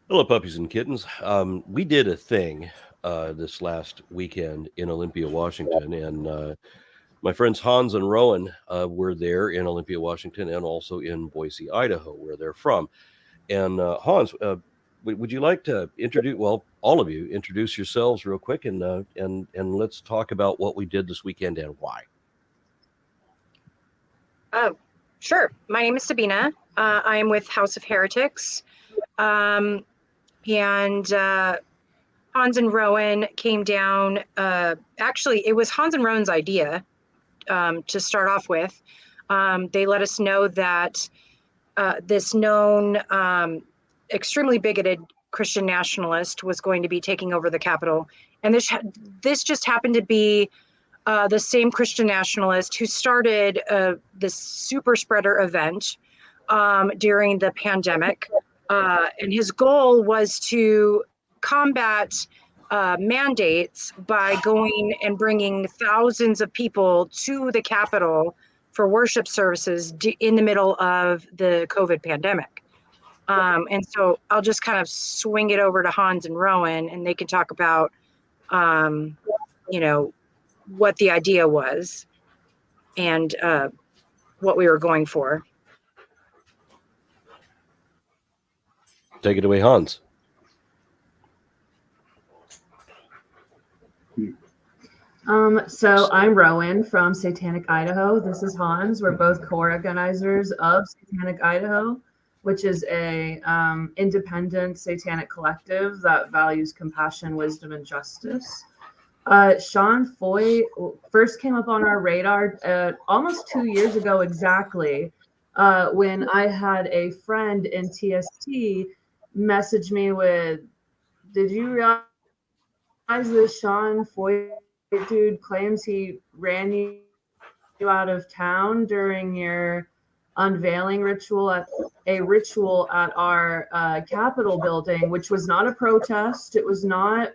Hello, puppies and kittens. We did a thing this last weekend in Olympia, Washington, and my friends Hans and Rowan were there in Olympia, Washington, and also in Boise, Idaho, where they're from. And Hans, would you like to introduce? Well, all of you introduce yourselves real quick, and let's talk about what we did this weekend and why. Sure. My name is Sabina. I am with House of Heretics. And Hans and Rowan came down. Actually, it was Hans and Rowan's idea to start off with. They let us know that this known extremely bigoted Christian nationalist was going to be taking over the Capitol. And this just happened to be the same Christian nationalist who started this super spreader event during the pandemic. And his goal was to combat mandates by going and bringing thousands of people to the Capitol for worship services in the middle of the COVID pandemic. And so I'll just kind of swing it over to Hans and Rowan, and they can talk about, what the idea was and what we were going for. Take it away, Hans. So I'm Rowan from Satanic, Idaho. This is Hans. We're both co-organizers of Satanic, Idaho, which is a independent satanic collective that values compassion, wisdom, and justice. Sean Foy first came up on our radar almost 2 years ago exactly, when I had a friend in TST message me with, "Did you realize this Sean Foy dude claims he ran you out of town during your unveiling ritual at our Capitol building," which was not a protest. It was not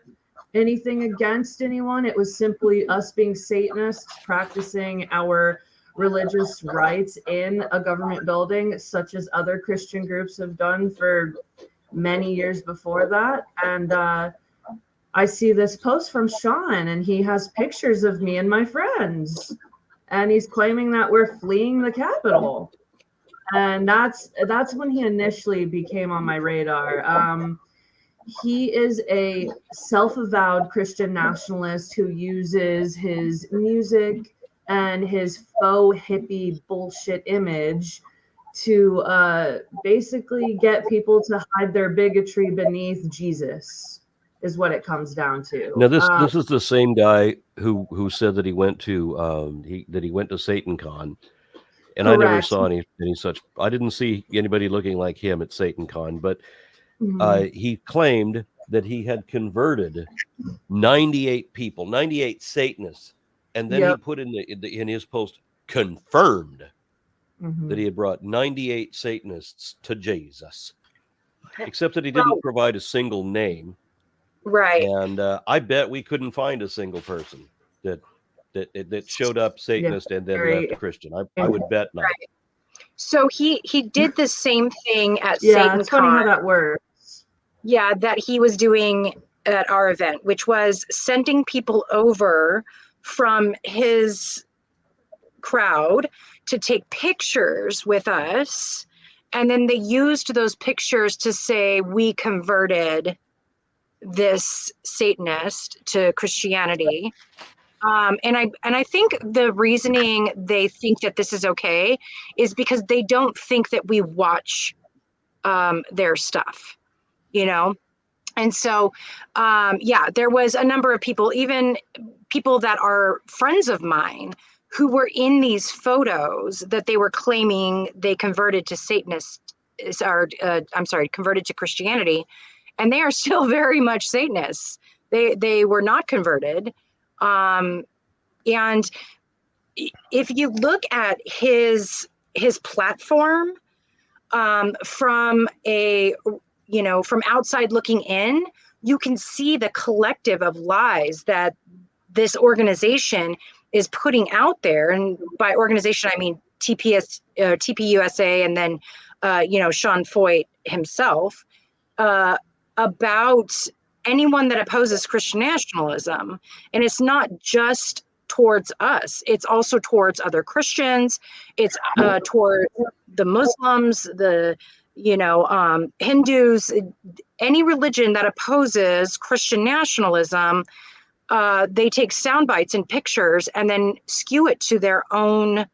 anything against anyone. It was simply us being Satanists practicing our religious rites in a government building, such as other Christian groups have done for many years before that. And I see this post from Sean, and he has pictures of me and my friends, and he's claiming that we're fleeing the Capitol. And that's when he initially became on my radar. He is a self-avowed Christian nationalist who uses his music and his faux hippie bullshit image to basically get people to hide their bigotry beneath Jesus, is what it comes down to. Now, this is the same guy who said that he went to SatanCon, and Correct. I never saw any such. I didn't see anybody looking like him at SatanCon, but he claimed that he had converted 98 people, 98 Satanists, and then he put in his post, confirmed that he had brought 98 Satanists to Jesus, except that he didn't provide a single name. Right. And I bet we couldn't find a single person that showed up Satanist and then left Christian. I would bet not. Right. So he did the same thing at SatanCon. It's funny how that works. Yeah, that he was doing at our event, which was sending people over from his crowd to take pictures with us. And then they used those pictures to say, we converted this Satanist to Christianity. And I think the reasoning they think that this is okay is because they don't think that we watch their stuff, And so, there was a number of people, even people that are friends of mine, who were in these photos that they were claiming they converted to converted to Christianity. And they are still very much Satanists. They were not converted. And if you look at his platform from from outside looking in, you can see the collective of lies that this organization is putting out there. And by organization, I mean TPUSA, and then Sean Foy himself. about anyone that opposes Christian nationalism. And it's not just towards us, it's also towards other Christians, it's toward the Muslims, the Hindus, any religion that opposes Christian nationalism. They take sound bites and pictures and then skew it to their own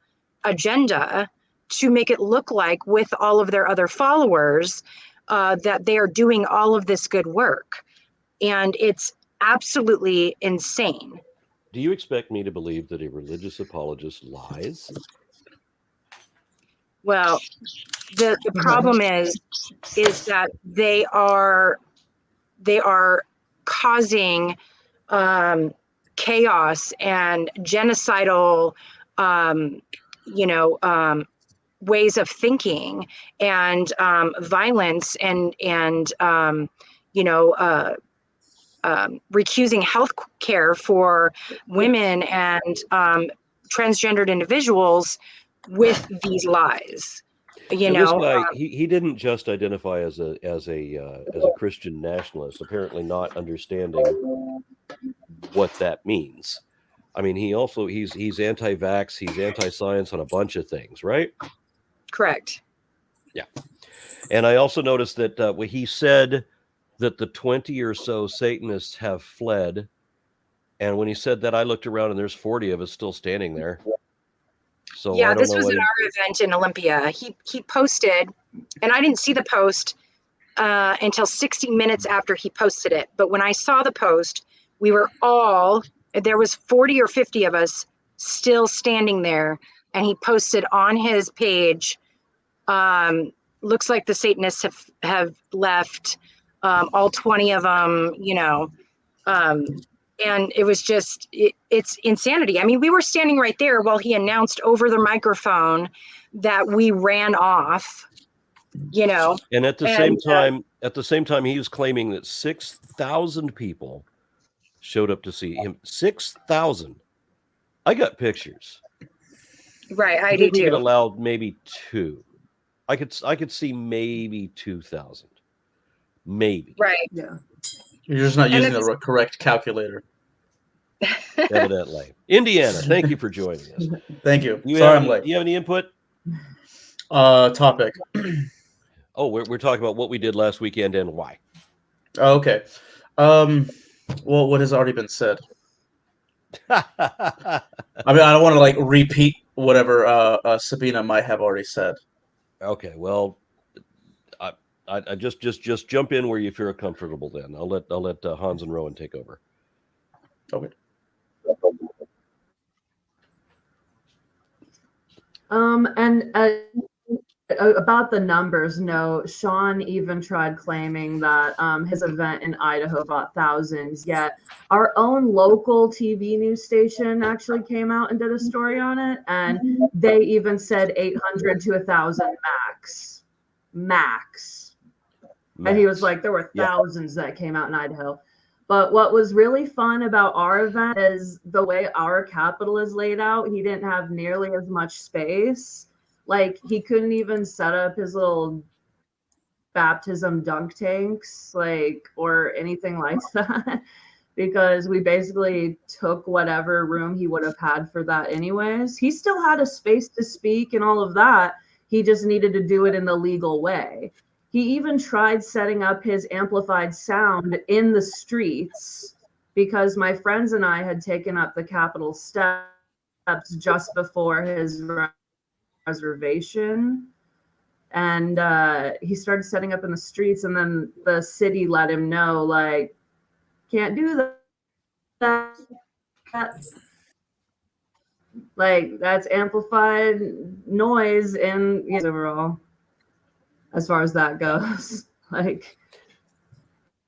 agenda to make it look like, with all of their other followers, that they are doing all of this good work. And it's absolutely insane. Do you expect me to believe that a religious apologist lies? Well, the problem is that they are causing chaos and genocidal ways of thinking, and violence, and recusing health care for women and transgendered individuals with these lies. This guy, he didn't just identify as a Christian nationalist, apparently not understanding what that means. I mean, he's anti-vax, he's anti-science on a bunch of things, right? Correct. Yeah. And I also noticed that when he said that the 20 or so Satanists have fled, and when he said that, I looked around and there's 40 of us still standing there. So yeah, this was at our event in Olympia. He posted, and I didn't see the post until 60 minutes after he posted it. But when I saw the post, there was 40 or 50 of us still standing there, and he posted on his page, looks like the Satanists have left, all 20 of them, and it was just, it's insanity. I mean, we were standing right there while he announced over the microphone that we ran off, And at the same time, he was claiming that 6,000 people showed up to see him. 6,000. I got pictures. Right, I do too. Even allowed maybe 2. I could see maybe 2,000. Maybe. Right. Yeah. You're just not using the correct calculator. Evidently. Indiana, thank you for joining us. Thank you. Sorry I'm late. Do you have any input? Topic. Oh, we're talking about what we did last weekend and why. Oh, okay. Well, what has already been said. I mean, I don't want to repeat whatever Sabina might have already said. Okay, well, I just jump in where you feel comfortable. Then I'll let Hans and Rowan take over. Okay. And about the numbers, no, Sean even tried claiming that his event in Idaho got thousands, yet our own local TV news station actually came out and did a story on it, and they even said 800 to 1,000 max. And he was like, there were thousands that came out in Idaho. But what was really fun about our event is the way our Capitol is laid out. He didn't have nearly as much space. Like, he couldn't even set up his little baptism dunk tanks, or anything like that, because we basically took whatever room he would have had for that anyways. He still had a space to speak and all of that. He just needed to do it in the legal way. He even tried setting up his amplified sound in the streets, because my friends and I had taken up the Capitol steps just before his reservation, and he started setting up in the streets, and then the city let him know, can't do that. That's amplified noise, and overall, as far as that goes.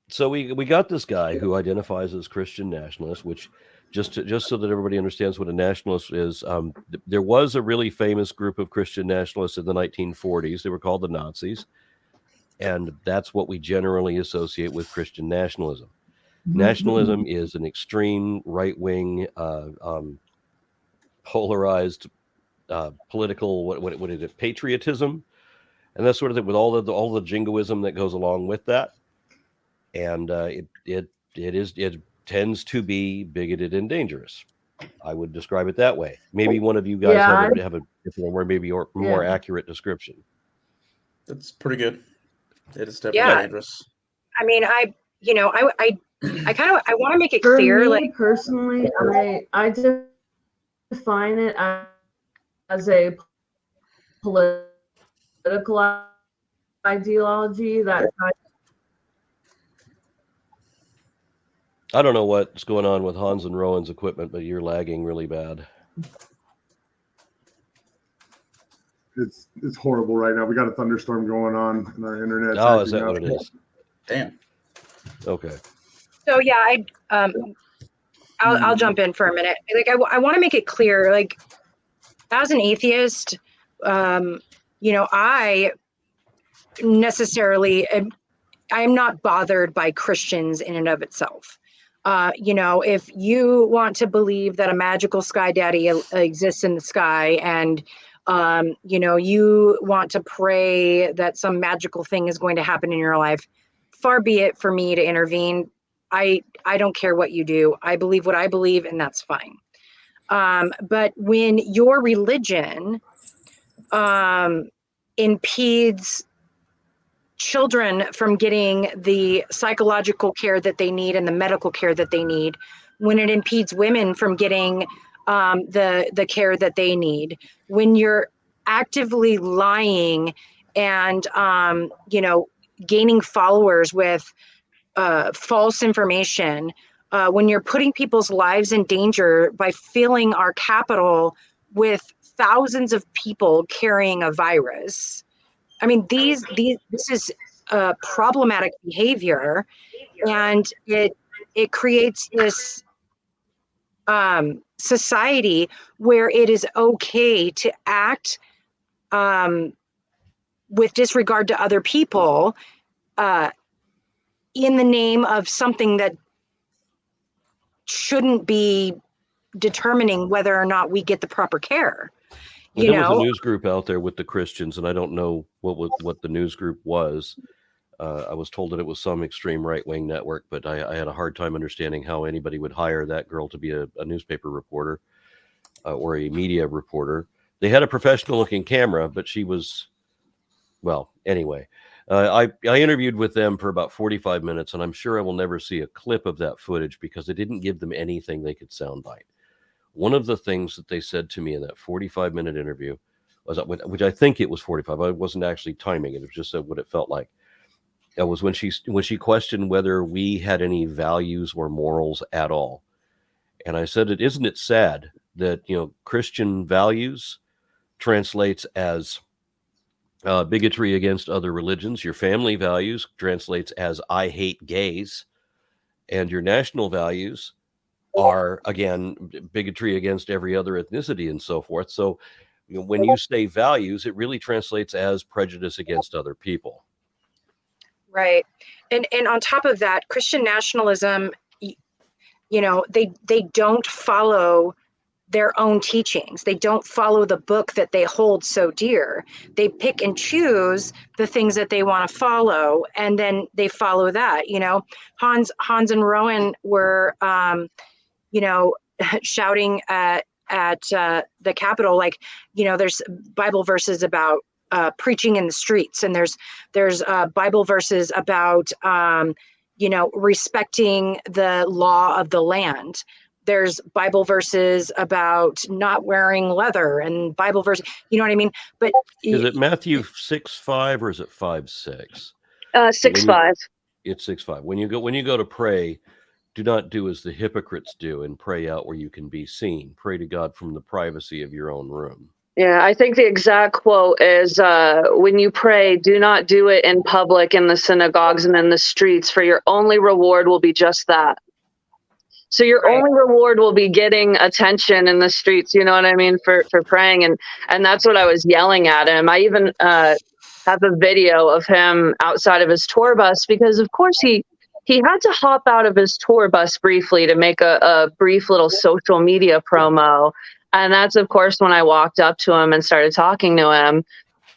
So we got this guy who identifies as Christian nationalist, which just so that everybody understands what a nationalist is, there was a really famous group of Christian nationalists in the 1940s. They were called the Nazis, and that's what we generally associate with Christian nationalism. Nationalism is an extreme right-wing, polarized political what is it, patriotism, and that sort of thing, with all the jingoism that goes along with that. and it tends to be bigoted and dangerous. I would describe it that way. Maybe one of you guys have a different, or maybe more accurate description. That's pretty good. It is definitely dangerous. I mean, I want to make it For clear. Me like personally, I define it as a political ideology that. I don't know what's going on with Hans and Rowan's equipment, but you're lagging really bad. It's horrible right now. We got a thunderstorm going on, and our internet. Oh, is that what it is? Damn. Okay. So yeah, I'll jump in for a minute. Like I want to make it clear, like as an atheist, I necessarily I'm not bothered by Christians in and of itself. If you want to believe that a magical sky daddy exists in the sky, and you want to pray that some magical thing is going to happen in your life, far be it for me to intervene. I don't care what you do. I believe what I believe, and that's fine. But when your religion impedes children from getting the psychological care that they need and the medical care that they need, when it impedes women from getting the care that they need, when you're actively lying and gaining followers with false information, when you're putting people's lives in danger by filling our Capitol with thousands of people carrying a virus. I mean, this is problematic behavior, and it creates this society where it is okay to act with disregard to other people in the name of something that shouldn't be determining whether or not we get the proper care. There was a news group out there with the Christians, and I don't know what the news group was. I was told that it was some extreme right-wing network, but I had a hard time understanding how anybody would hire that girl to be a newspaper reporter or a media reporter. They had a professional-looking camera, but she was, well, anyway. I interviewed with them for about 45 minutes, and I'm sure I will never see a clip of that footage because I didn't give them anything they could soundbite. One of the things that they said to me in that 45-minute interview was, which I think it was 45. I wasn't actually timing it. It was just what it felt like. It was when she questioned whether we had any values or morals at all. And I said, isn't it sad that, Christian values translates as bigotry against other religions. Your family values translates as I hate gays. And your national values are, again, bigotry against every other ethnicity and so forth. So when you say values, it really translates as prejudice against other people. Right. And on top of that, Christian nationalism, they don't follow their own teachings. They don't follow the book that they hold so dear. They pick and choose the things that they want to follow, and then they follow that. Hans and Rowan were shouting at the Capitol, like, there's Bible verses about preaching in the streets, and there's Bible verses about respecting the law of the land. There's Bible verses about not wearing leather, and Bible verses, you know what I mean? But is it Matthew 6:5 or is it 5:6? 6:5. It's 6:5. When you go to pray, do not do as the hypocrites do and pray out where you can be seen. Pray to God from the privacy of your own room. Yeah, I think the exact quote is, when you pray, do not do it in public in the synagogues and in the streets, for your only reward will be just that. So your only reward will be getting attention in the streets, you know what I mean, for praying. And that's what I was yelling at him. I even have a video of him outside of his tour bus, because of course he had to hop out of his tour bus briefly to make a brief little social media promo. And that's, of course, when I walked up to him and started talking to him.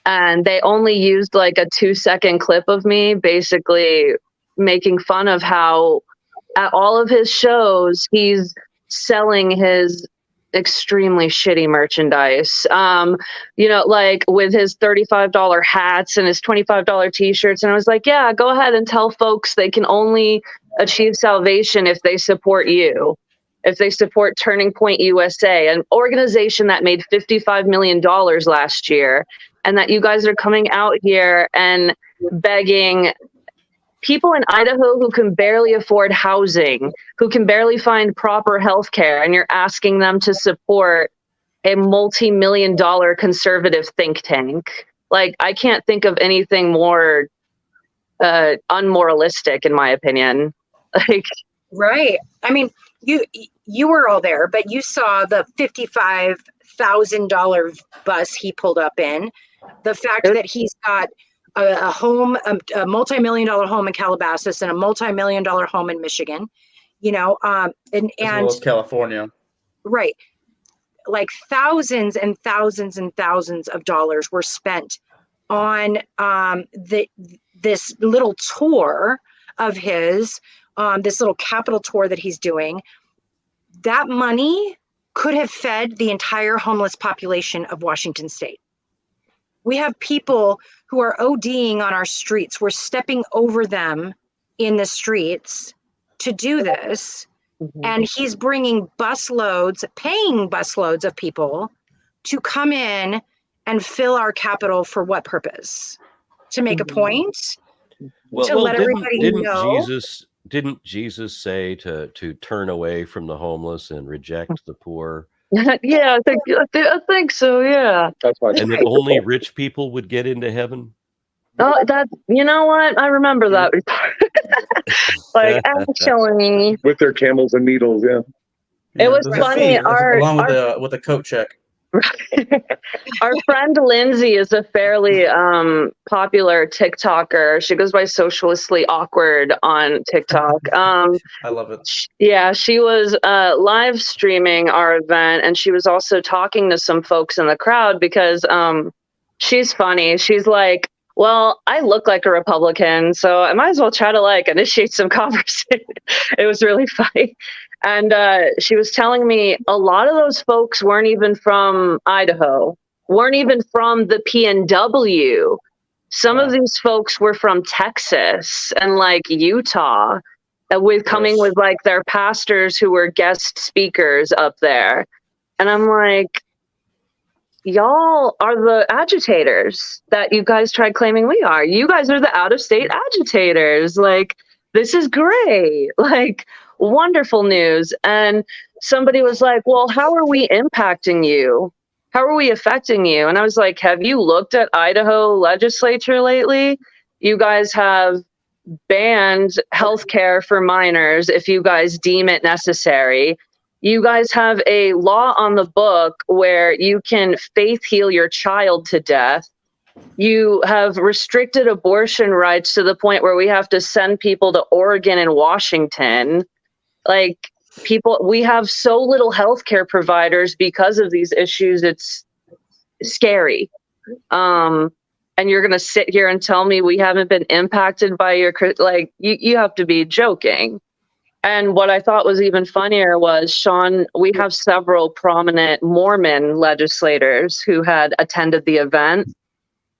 And they only used like a 2-second clip of me basically making fun of how at all of his shows he's selling his extremely shitty merchandise. You know, like with his $35 hats and his $25 t-shirts. And I was like, yeah, go ahead and tell folks they can only achieve salvation if they support you. If they support Turning Point USA, an organization that made $55 million last year, and that you guys are coming out here and begging people in Idaho who can barely afford housing, who can barely find proper health care, and you're asking them to support a multi-million-dollar conservative think tank. Like, I can't think of anything more unmoralistic, in my opinion. Like, right. I mean, you were all there, but you saw the $55,000 bus he pulled up in. The fact that he's got a home, a multi-million-dollar home in Calabasas and a multi-million-dollar home in Michigan, you know, and as well as California. Right. Like thousands and thousands and thousands of dollars were spent on this little tour of his, this little capital tour that he's doing. That money could have fed the entire homeless population of Washington State. We have people who are ODing on our streets. We're stepping over them in the streets to do this. mm-hmm. And he's bringing paying busloads of people to come in and fill our capital for what purpose? To make a point? To let everybody know? Didn't Jesus say to turn away from the homeless and reject the poor? Yeah, I think so. Yeah. That's why. And that only rich people would get into heaven? Oh, that, you know what? I remember that. Like, actually, With their camels and needles, yeah. It was funny. Along with the coat check. Our friend Lindsay is a fairly popular TikToker. She goes by Socialistly Awkward on TikTok. I love it. Yeah, she was live streaming our event, and she was also talking to some folks in the crowd because she's funny. She's like, well, I look like a Republican, so I might as well try to like initiate some conversation. It was really funny. And she was telling me a lot of those folks weren't even from Idaho, weren't even from the PNW. Some of these folks were from Texas and like Utah, coming with like their pastors who were guest speakers up there. And I'm like, y'all are the agitators that you guys tried claiming we are. You guys are the out-of-state agitators. Like, this is great. Like, wonderful news. And somebody was like, well, how are we impacting you? How are we affecting you? And I was like, have you looked at Idaho legislature lately? You guys have banned healthcare for minors if you guys deem it necessary. You guys have a law on the book where you can faith heal your child to death. You have restricted abortion rights to the point where we have to send people to Oregon and Washington. Like, we have so little healthcare providers because of these issues. It's scary. And you're going to sit here and tell me we haven't been impacted by your, like, you have to be joking. And what I thought was even funnier was, Sean, we have several prominent Mormon legislators who had attended the event.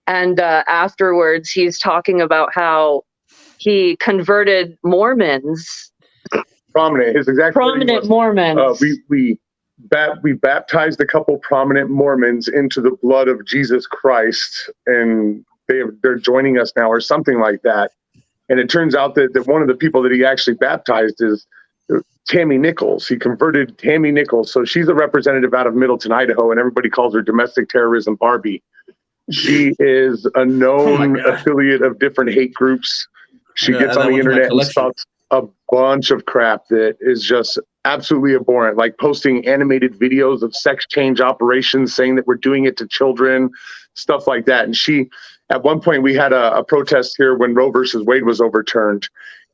And afterwards, he's talking about how he converted Mormons. Prominent. His exact prominent Mormons. We baptized a couple prominent Mormons into the blood of Jesus Christ, and they're joining us now, or something like that. And it turns out that one of the people that he actually baptized is Tammy Nichols. He converted Tammy Nichols. So she's a representative out of Middleton, Idaho, and everybody calls her domestic terrorism Barbie. She is a known affiliate of different hate groups. She gets on the internet and spouts a bunch of crap that is just absolutely abhorrent, like posting animated videos of sex change operations, saying that we're doing it to children, stuff like that. And she, at one point, we had a protest here when Roe versus Wade was overturned,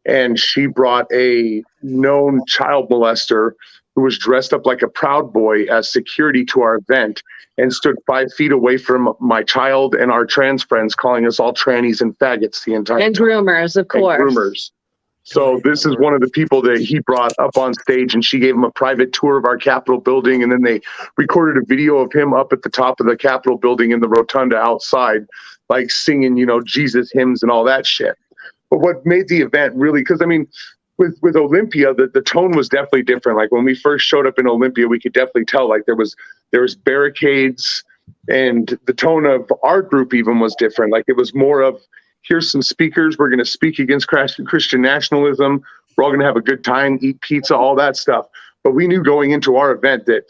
and she brought a known child molester who was dressed up like a Proud Boy as security to our event and stood 5 feet away from my child and our trans friends, calling us all trannies and faggots the entire time. And groomers, of course. And groomers. So this is one of the people that he brought up on stage, and she gave him a private tour of our Capitol building. And then they recorded a video of him up at the top of the Capitol building in the rotunda outside, like singing, you know, Jesus hymns and all that shit. But what made the event really, because I mean, with Olympia, the tone was definitely different. Like when we first showed up in Olympia, we could definitely tell like there was barricades, and the tone of our group even was different. Like it was more of, here's some speakers. We're going to speak against Christian nationalism. We're all going to have a good time, eat pizza, all that stuff. But we knew going into our event that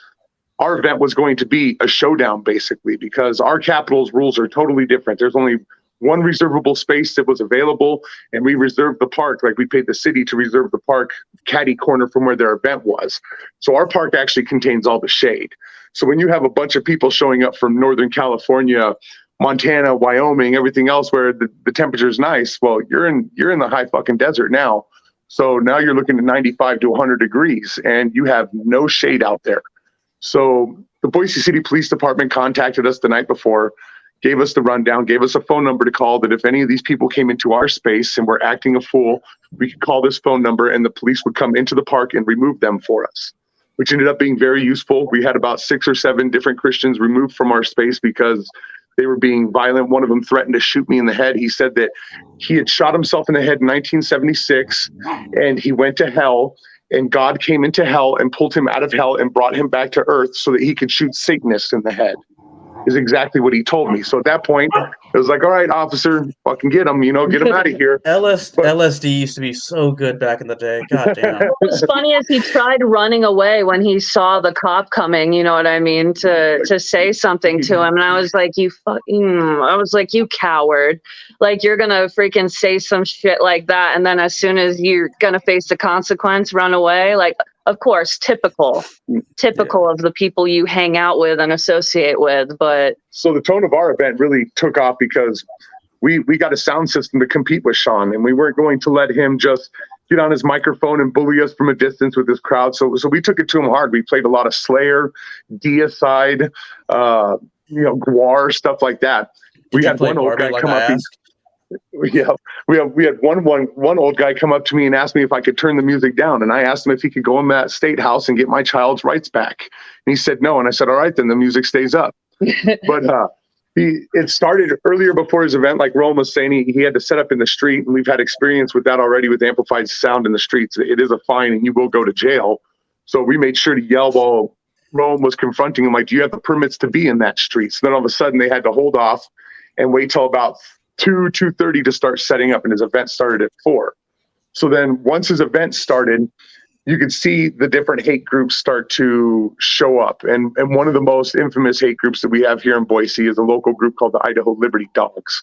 our event was going to be a showdown, basically, because our Capitol's rules are totally different. There's only one reservable space that was available, and we reserved the park. Like we paid the city to reserve the park catty corner from where their event was. So our park actually contains all the shade. So when you have a bunch of people showing up from Northern California, Montana, Wyoming, everything else where the temperature is nice, well, you're in the high fucking desert now. So now you're looking at 95 to 100 degrees, and you have no shade out there. So the Boise City Police Department contacted us the night before, gave us the rundown, gave us a phone number to call, that if any of these people came into our space and were acting a fool, we could call this phone number and the police would come into the park and remove them for us, which ended up being very useful. We had about 6 or 7 different Christians removed from our space because they were being violent. One of them threatened to shoot me in the head. He said that he had shot himself in the head in 1976 and he went to hell, and God came into hell and pulled him out of hell and brought him back to earth so that he could shoot Satanists in the head, is exactly what he told me. So at that point, it was like, all right, officer, fucking get him, you know, get him out of here. LSD used to be so good back in the day. God damn. What's funny is he tried running away when he saw the cop coming, you know what I mean, to say something to him. And I was like, you coward. Like, you're going to freaking say some shit like that. And then as soon as you're going to face the consequence, run away. Like, of course, typical of the people you hang out with and associate with. But so the tone of our event really took off because we got a sound system to compete with Sean, and we weren't going to let him just get on his microphone and bully us from a distance with this crowd. So we took it to him hard. We played a lot of Slayer, Deicide, Gwar, stuff like that. We had one old guy come up. Yeah, we had one old guy come up to me and ask me if I could turn the music down, and I asked him if he could go in that state house and get my child's rights back, and he said no, and I said, all right, then the music stays up. But it started earlier before his event. Like Rome was saying, he had to set up in the street, and we've had experience with that already with amplified sound in the streets. It is a fine, and you will go to jail. So we made sure to yell while Rome was confronting him, like, do you have the permits to be in that street? So then all of a sudden they had to hold off and wait till about 2:30 to start setting up, and his event started at 4. So then once his event started, you could see the different hate groups start to show up. And one of the most infamous hate groups that we have here in Boise is a local group called the Idaho Liberty Dogs.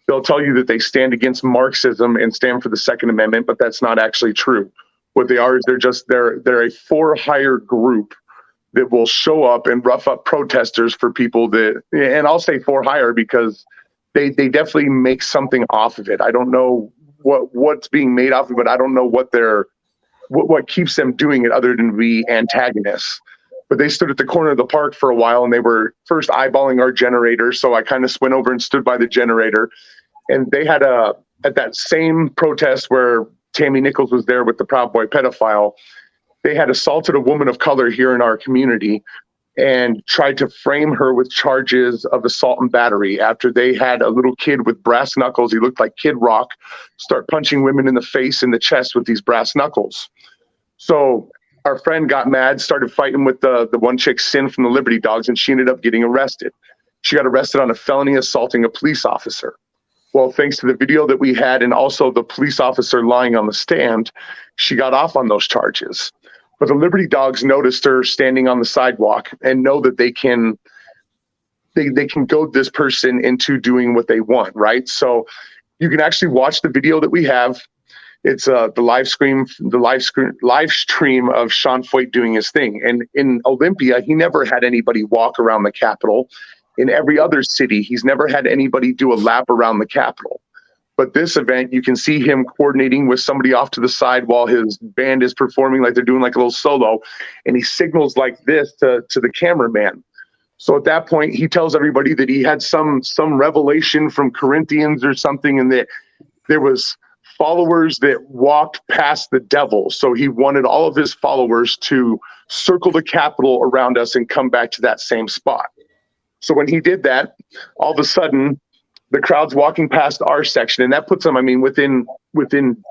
They'll tell you that they stand against Marxism and stand for the Second Amendment, but that's not actually true. What they are is they're a for-hire group that will show up and rough up protesters for people that, and I'll say for hire because they definitely make something off of it. I don't know what's being made off of it, but I don't know what keeps them doing it other than be antagonists. But they stood at the corner of the park for a while, and they were first eyeballing our generator. So I kind of went over and stood by the generator, and they had at that same protest where Tammy Nichols was there with the Proud Boy pedophile, they had assaulted a woman of color here in our community and tried to frame her with charges of assault and battery after they had a little kid with brass knuckles. He looked like Kid Rock, start punching women in the face and the chest with these brass knuckles. So our friend got mad, started fighting with the one chick, Sin, from the Liberty Dogs, and she ended up getting arrested. She got arrested on a felony assaulting a police officer. Well, thanks to the video that we had and also the police officer lying on the stand, she got off on those charges. But the Liberty Dogs noticed her standing on the sidewalk and know that they can goad this person into doing what they want, right? So you can actually watch the video that we have. It's the live stream of Sean Foyt doing his thing. And in Olympia, he never had anybody walk around the Capitol. In every other city, he's never had anybody do a lap around the Capitol. But this event, you can see him coordinating with somebody off to the side while his band is performing, like they're doing like a little solo, and he signals like this to the cameraman. So at that point, he tells everybody that he had some revelation from Corinthians or something, and that there was followers that walked past the devil. So he wanted all of his followers to circle the Capitol around us and come back to that same spot. So when he did that, all of a sudden, the crowd's walking past our section, and that puts them, I mean, within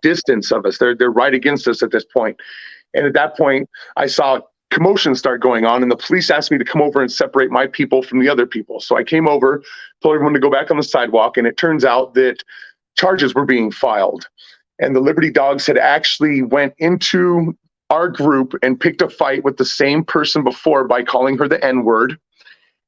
distance of us. They're right against us at this point. And at that point, I saw commotion start going on, and the police asked me to come over and separate my people from the other people. So I came over, told everyone to go back on the sidewalk, and it turns out that charges were being filed. And the Liberty Dogs had actually went into our group and picked a fight with the same person before by calling her the N-word.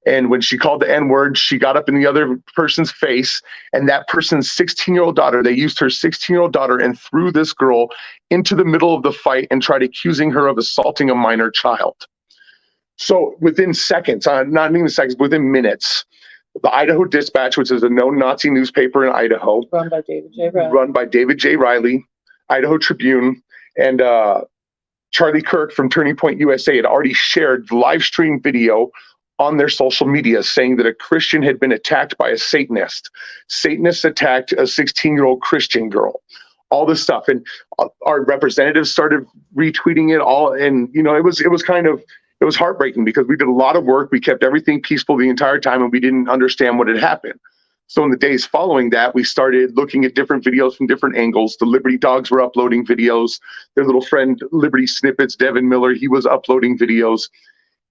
And when she called the N-word, she got up in the other person's face, and that person's 16-year-old daughter, they used her 16-year-old daughter and threw this girl into the middle of the fight and tried accusing her of assaulting a minor child. So within seconds, not even seconds, within minutes, the Idaho Dispatch, which is a known Nazi newspaper in Idaho, run by David J. Riley, Idaho Tribune, and Charlie Kirk from Turning Point USA had already shared the live stream video on their social media saying that a Christian had been attacked by a Satanist. Satanists attacked a 16-year-old Christian girl. All this stuff, and our representatives started retweeting it all, and it was heartbreaking because we did a lot of work. We kept everything peaceful the entire time, and we didn't understand what had happened. So in the days following that, we started looking at different videos from different angles. The Liberty Dogs were uploading videos. Their little friend, Liberty Snippets, Devin Miller, he was uploading videos.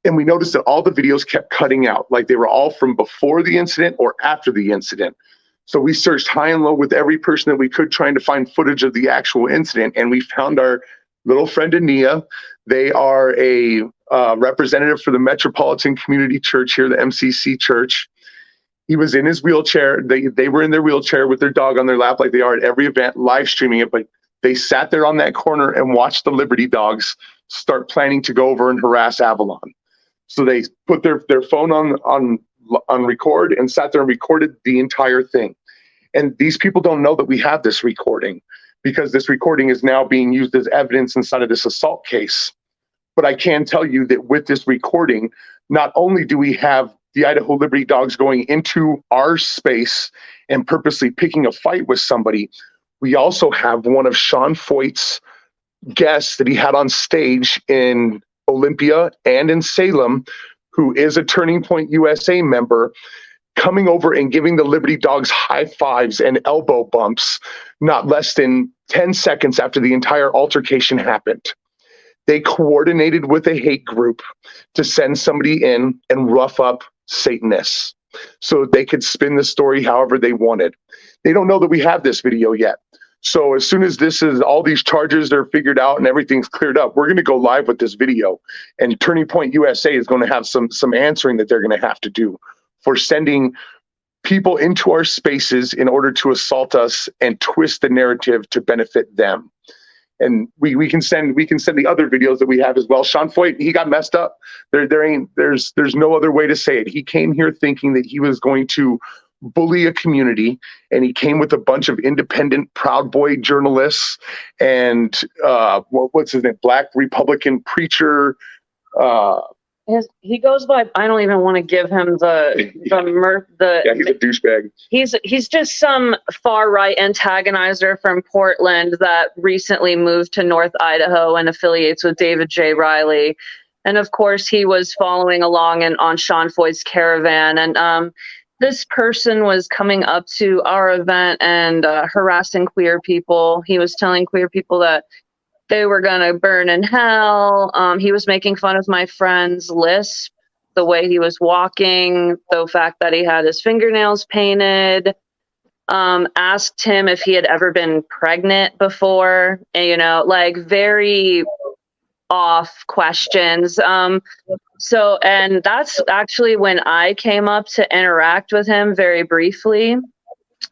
And we noticed that all the videos kept cutting out, like they were all from before the incident or after the incident. So we searched high and low with every person that we could, trying to find footage of the actual incident. And we found our little friend Ania. They are a representative for the Metropolitan Community Church here, the MCC Church. He was in his wheelchair. They were in their wheelchair with their dog on their lap like they are at every event, live streaming it. But they sat there on that corner and watched the Liberty Dogs start planning to go over and harass Avalon. So they put their phone on record and sat there and recorded the entire thing. And these people don't know that we have this recording, because this recording is now being used as evidence inside of this assault case. But I can tell you that with this recording, not only do we have the Idaho Liberty Dogs going into our space and purposely picking a fight with somebody, we also have one of Sean Foyt's guests that he had on stage in Olympia and in Salem, who is a Turning Point USA member, coming over and giving the Liberty Dogs high fives and elbow bumps not less than 10 seconds after the entire altercation happened. They coordinated with a hate group to send somebody in and rough up Satanists so they could spin the story however they wanted. They don't know that we have this video yet. So as soon as all these charges are figured out and everything's cleared up, we're going to go live with this video, and Turning Point USA is going to have some answering that they're going to have to do for sending people into our spaces in order to assault us and twist the narrative to benefit them. And we can send the other videos that we have as well. Sean Foyt, he got messed up. There's no other way to say it. He came here thinking that he was going to bully a community, and he came with a bunch of independent Proud Boy journalists and what's his name, Black Republican preacher. He goes by, I don't even want to give him Yeah, he's a douchebag. He's just some far right antagonizer from Portland that recently moved to North Idaho and affiliates with David J. Riley. And of course, he was following along on Sean Foyt's caravan. And this person was coming up to our event and harassing queer people. He was telling queer people that they were going to burn in hell. He was making fun of my friend's lisp, the way he was walking, the fact that he had his fingernails painted. Asked him if he had ever been pregnant before, like very off questions. And that's actually when I came up to interact with him very briefly.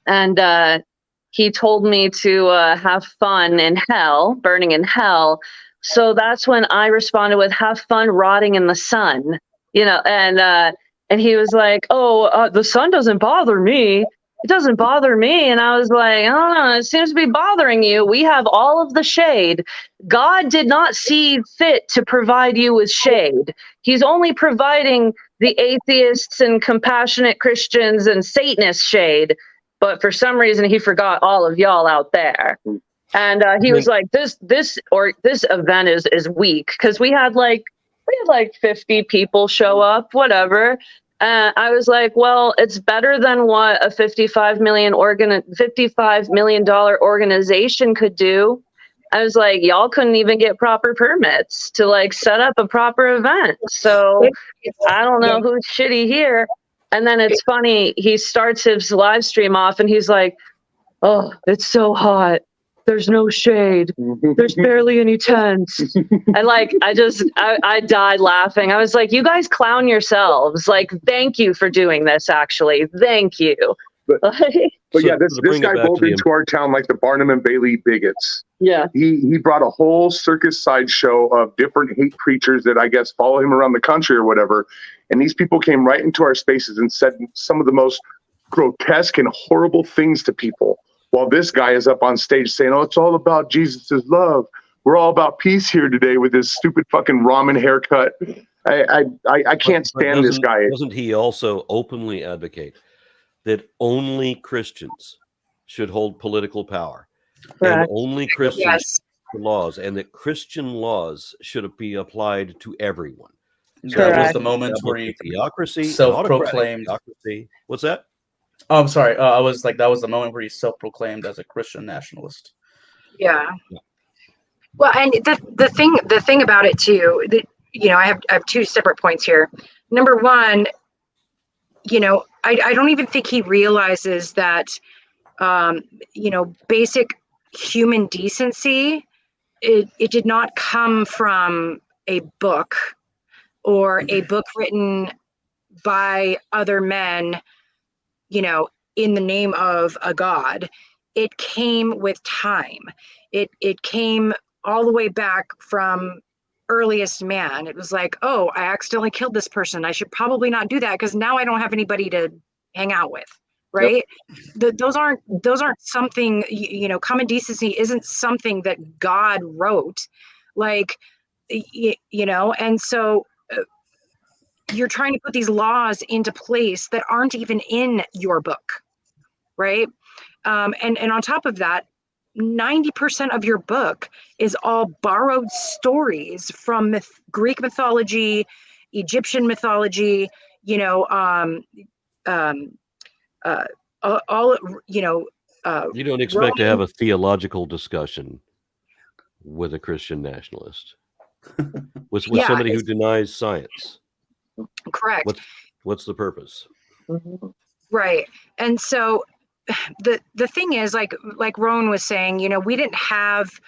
And he told me to have fun in hell, burning in hell. So that's when I responded with, have fun rotting in the sun, and he was like, the sun doesn't bother me. It doesn't bother me. And I was like, I don't know, it seems to be bothering you. We have all of the shade. God did not see fit to provide you with shade. He's only providing the atheists and compassionate Christians and Satanists shade. but for some reason he forgot all of y'all out there. And he was like, this event is weak, because we had like 50 people show up, whatever. I was like, well, it's better than what a $55 million organization could do. I was like, y'all couldn't even get proper permits to like set up a proper event. So I don't know who's shitty here. And then it's funny, he starts his live stream off and he's like, oh, it's so hot. There's no shade. There's barely any tents. And like, I died laughing. I was like, you guys clown yourselves. Like, thank you for doing this, actually. Thank you. But yeah, this guy rolled into our town like the Barnum and Bailey bigots. Yeah. He brought a whole circus sideshow of different hate preachers that I guess follow him around the country or whatever. And these people came right into our spaces and said some of the most grotesque and horrible things to people. While this guy is up on stage saying, oh, it's all about Jesus' love. We're all about peace here today with this stupid fucking ramen haircut. I can't stand this guy. Doesn't he also openly advocate that only Christians should hold political power? Correct. And only Christians should laws, and that Christian laws should be applied to everyone? So that was the moment where he theocracy, self-proclaimed. Theocracy. What's that? Oh, I'm sorry. I was like, that was the moment where he self-proclaimed as a Christian nationalist. Yeah. Well, and the thing about it too, that, you know, I have two separate points here. Number one, you know, I don't even think he realizes that, you know, basic human decency, it did not come from a book or a book written by other men, you know, in the name of a god. It came with time. It came all the way back from earliest man. It was like, oh, I accidentally killed this person. I should probably not do that because now I don't have anybody to hang out with, right? Yep. Those aren't something, you know, common decency isn't something that God wrote, like, you know, and so you're trying to put these laws into place that aren't even in your book, right? And on top of that, 90% of your book is all borrowed stories from Greek mythology, Egyptian mythology, you know, all, you know. You don't expect to have a theological discussion with a Christian nationalist, with somebody who denies science. Correct. What's the purpose? Right. And so the thing is, like Rowan was saying, you know, we didn't have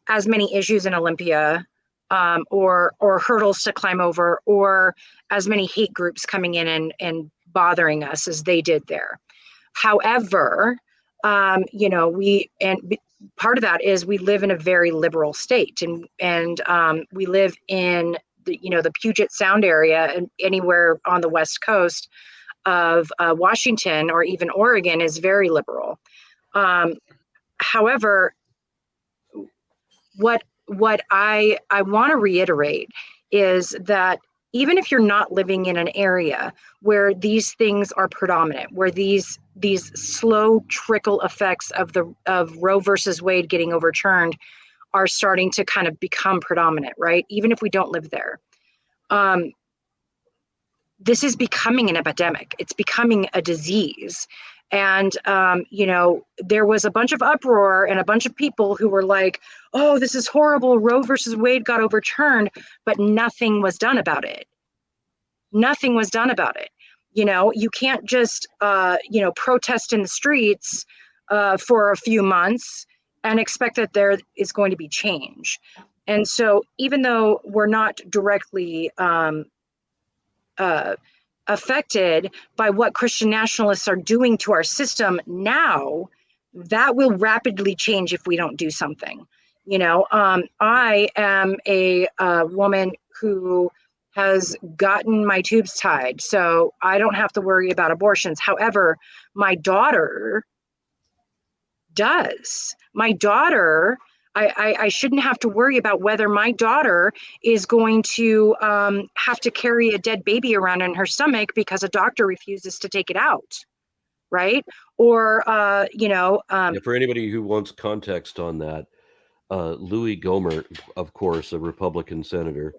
as many issues in Olympia, or hurdles to climb over, or as many hate groups coming in and bothering us as they did there. However, you know, part of that is we live in a very liberal state, and we live in the, you know, the Puget Sound area, and anywhere on the West Coast of Washington or even Oregon is very liberal. However, what I want to reiterate is that even if you're not living in an area where these things are predominant, where these slow trickle effects of Roe versus Wade getting overturned are starting to kind of become predominant, right? Even if we don't live there. This is becoming an epidemic. It's becoming a disease. And, you know, there was a bunch of uproar and a bunch of people who were like, oh, this is horrible. Roe versus Wade got overturned, but nothing was done about it. Nothing was done about it. You know, you can't just, you know, protest in the streets for a few months and expect that there is going to be change. And so even though we're not directly affected by what Christian nationalists are doing to our system now, that will rapidly change if we don't do something. You know, I am a woman who has gotten my tubes tied, so I don't have to worry about abortions. However, my daughter does. My daughter, I shouldn't have to worry about whether my daughter is going to have to carry a dead baby around in her stomach because a doctor refuses to take it out, right? Or For anybody who wants context on that, Louis Gohmert, of course, a Republican senator,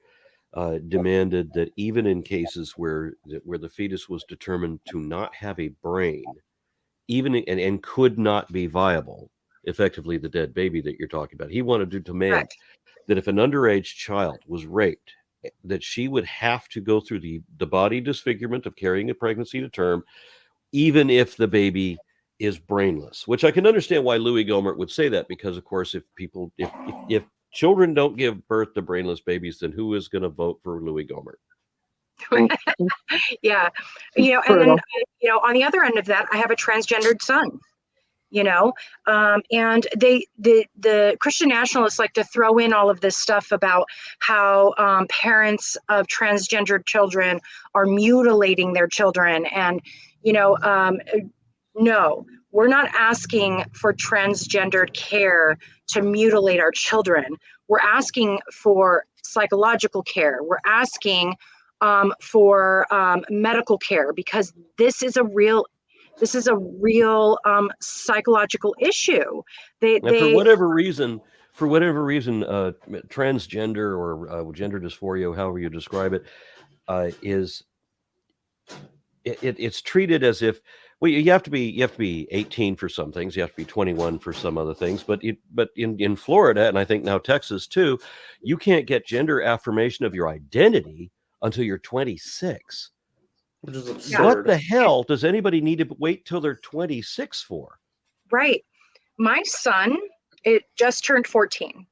demanded that even in cases where the fetus was determined to not have a brain, and could not be viable, effectively the dead baby that you're talking about, he wanted to demand correct. that if an underage child was raped, that she would have to go through the body disfigurement of carrying a pregnancy to term, even if the baby is brainless. Which I can understand why Louis Gohmert would say that, because of course, if children don't give birth to brainless babies, then who is going to vote for Louis Gohmert? Yeah. And then, on the other end of that, I have a transgendered son, and the Christian Nationalists like to throw in all of this stuff about how parents of transgendered children are mutilating their children. And, no, we're not asking for transgendered care to mutilate our children. We're asking for psychological care. We're asking for medical care, because this is a real psychological issue. For whatever reason, transgender or gender dysphoria, however you describe it, it's treated as if, well, you have to be 18 for some things, you have to be 21 for some other things, but in Florida, and I think now Texas too, you can't get gender affirmation of your identity until you're 26. Which is absurd. What the hell does anybody need to wait till they're 26 for? Right. My son, it just turned 14.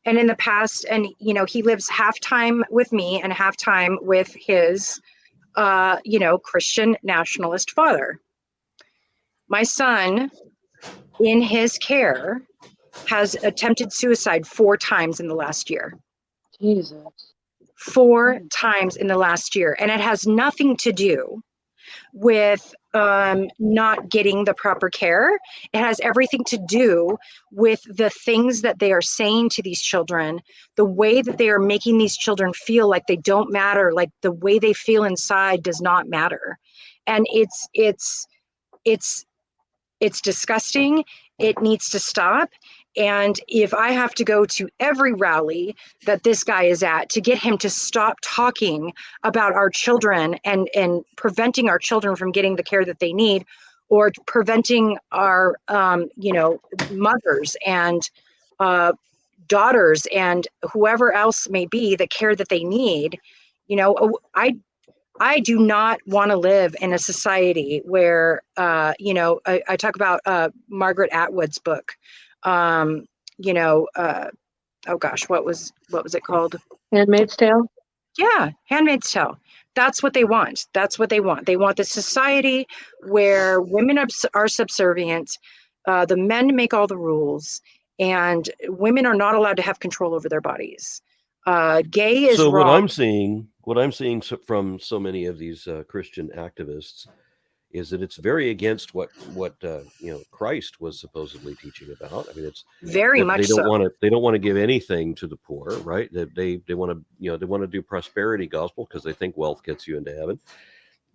And in the past, and he lives half time with me and half time with his Christian nationalist father. My son, in his care, has attempted suicide 4 times in the last year. Jesus. 4 times in the last year. And it has nothing to do with not getting the proper care. It has everything to do with the things that they are saying to these children, the way that they are making these children feel like they don't matter, like the way they feel inside does not matter. And it's disgusting. It needs to stop. And if I have to go to every rally that this guy is at to get him to stop talking about our children and preventing our children from getting the care that they need, or preventing our, mothers and daughters and whoever else may be the care that they need, I do not want to live in a society where, I talk about Margaret Atwood's book. Oh gosh, what was it called? Handmaid's Tale? Yeah, Handmaid's Tale. That's what they want. They want the society where women are subservient, the men make all the rules, and women are not allowed to have control over their bodies. Gay is so wrong. What I'm seeing from so many of these Christian activists is that it's very against what Christ was supposedly teaching about. I mean, it's very much they don't want to give anything to the poor, right? They want to do prosperity gospel because they think wealth gets you into heaven,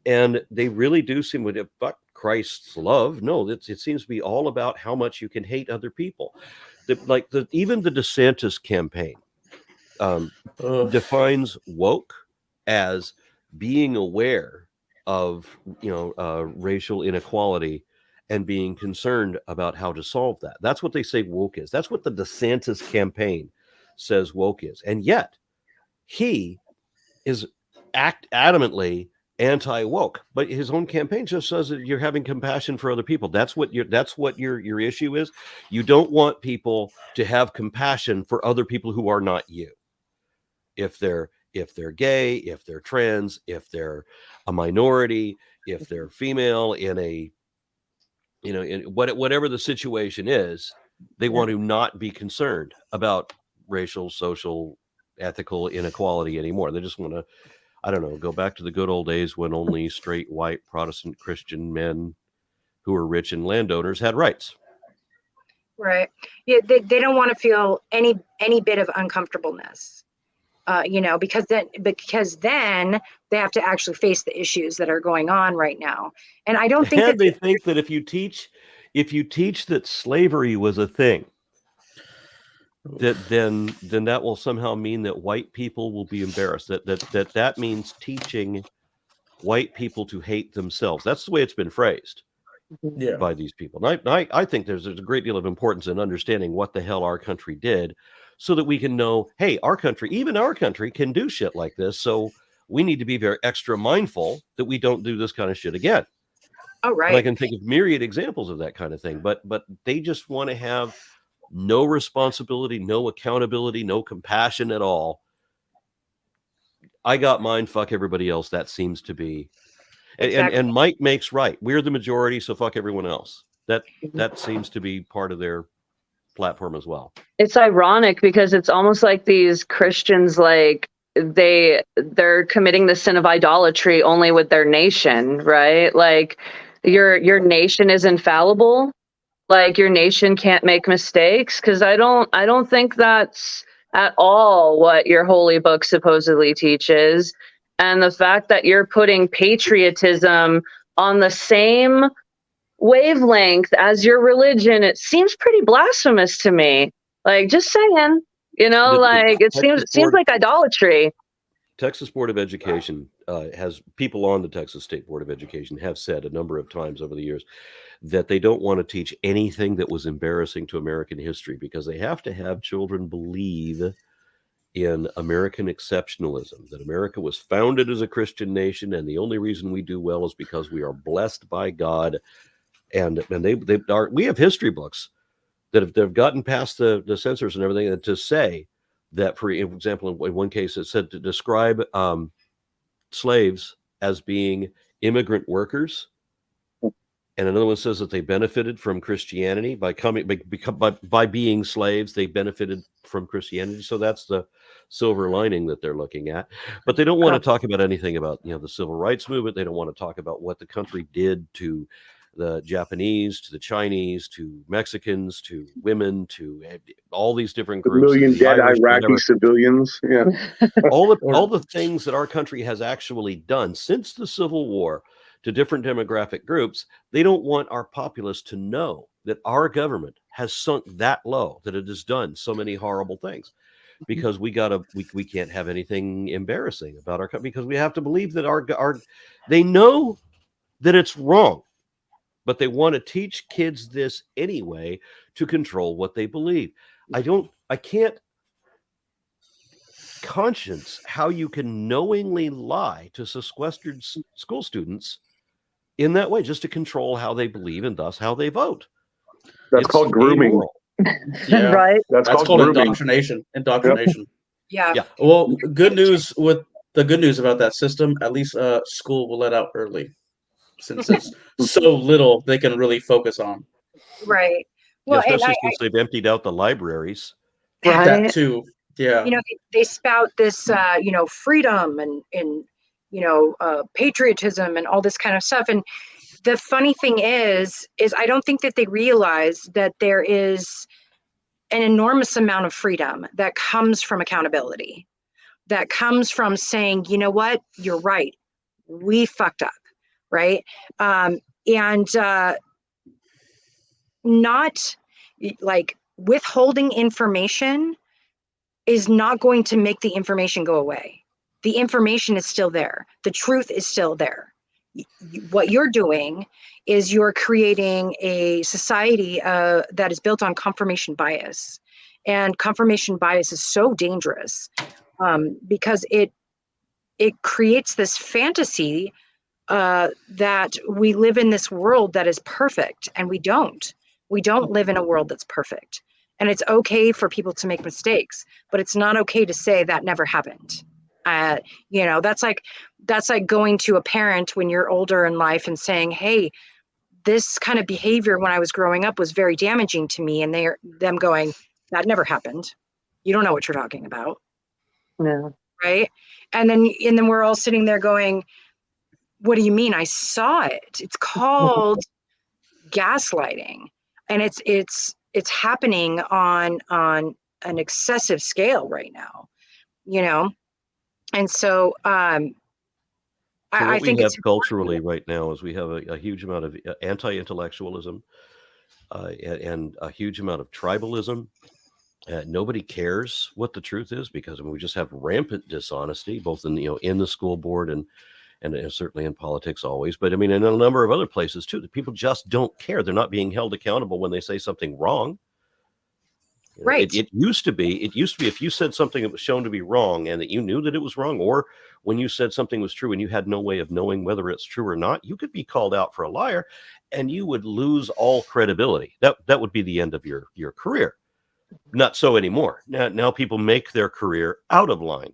and they really do seem to fuck Christ's love. No, it seems to be all about how much you can hate other people. Even the DeSantis campaign defines woke as being aware of racial inequality and being concerned about how to solve that. That's what they say woke is. That's what the DeSantis campaign says woke is. And yet he is adamantly anti-woke, but his own campaign just says that you're having compassion for other people. That's what your issue is. You don't want people to have compassion for other people who are not you. If they're gay, if they're trans, if they're a minority, if they're female, in whatever the situation is, they want to not be concerned about racial, social, ethical inequality anymore. They just want to, I don't know, go back to the good old days when only straight, white, Protestant Christian men who were rich and landowners had rights. Right. Yeah, they don't want to feel any bit of uncomfortableness. because then they have to actually face the issues that are going on right now. And I don't think and they think that if you teach that slavery was a thing, that then that will somehow mean that white people will be embarrassed. That means teaching white people to hate themselves. That's the way it's been phrased by these people. And I think there's a great deal of importance in understanding what the hell our country did, so that we can know, hey, even our country can do shit like this. So we need to be very extra mindful that we don't do this kind of shit again. Oh, right. And I can think of myriad examples of that kind of thing, but they just want to have no responsibility, no accountability, no compassion at all. I got mine, fuck everybody else. That seems to be, and Mike makes right. We're the majority, so fuck everyone else. That seems to be part of their platform as well. It's ironic because it's almost like these Christians, like they're committing the sin of idolatry only with their nation, right? Like your nation is infallible. Like your nation can't make mistakes, because I don't think that's at all what your holy book supposedly teaches. And the fact that you're putting patriotism on the same wavelength as your religion, it seems pretty blasphemous to me. Like, just saying, it seems like idolatry. Texas Board of Education has people on the Texas State Board of Education have said a number of times over the years that they don't want to teach anything that was embarrassing to American history, because they have to have children believe in American exceptionalism, that America was founded as a Christian nation, and the only reason we do well is because we are blessed by God. And we have history books that have gotten past the censors and everything to say that, for example, in one case it said to describe slaves as being immigrant workers, and another one says that they benefited from Christianity by being slaves. They benefited from Christianity, so that's the silver lining that they're looking at. But they don't want to talk about anything about the civil rights movement. They don't want to talk about what the country did to the Japanese, to the Chinese, to Mexicans, to women, to all these different groups. The million dead Iraqi civilians. Yeah. all the things that our country has actually done since the Civil War to different demographic groups. They don't want our populace to know that our government has sunk that low, that it has done so many horrible things, because we can't have anything embarrassing about our country, because we have to believe that they know that it's wrong, but they want to teach kids this anyway to control what they believe. I can't conscience how you can knowingly lie to sequestered school students in that way, just to control how they believe and thus how they vote. That's called grooming. Yeah, right. That's called indoctrination. Indoctrination. Yeah. Well, good news about that system. At least school will let out early, since it's so little they can really focus on. Right. Well, especially since they've emptied out the libraries. Right. That too. Yeah. They spout this, freedom and patriotism and all this kind of stuff. And the funny thing is I don't think that they realize that there is an enormous amount of freedom that comes from accountability, that comes from saying, you know what, you're right, we fucked up, right? And not like withholding information is not going to make the information go away. The information is still there. The truth is still there. What you're doing is you're creating a society that is built on confirmation bias. And confirmation bias is so dangerous because it creates this fantasy that we live in this world that is perfect, and we don't. We don't live in a world that's perfect. And it's okay for people to make mistakes, but it's not okay to say that never happened. That's like going to a parent when you're older in life and saying, hey, this kind of behavior when I was growing up was very damaging to me. And them going, that never happened. You don't know what you're talking about. No. Right. And then we're all sitting there going, what do you mean? I saw it. It's called gaslighting. And it's happening on an excessive scale right now. you know? And so, I what we think have it's culturally right now is we have a huge amount of anti-intellectualism and a huge amount of tribalism. Nobody cares what the truth is because we just have rampant dishonesty, both in in the school board and certainly in politics always. But I mean, in a number of other places too, that people just don't care. They're not being held accountable when they say something wrong. right. It used to be if you said something that was shown to be wrong and that you knew that it was wrong, or when you said something was true and you had no way of knowing whether it's true or not, you could be called out for a liar and you would lose all credibility. That would be the end of your career. Not so anymore. Now people make their career out of line.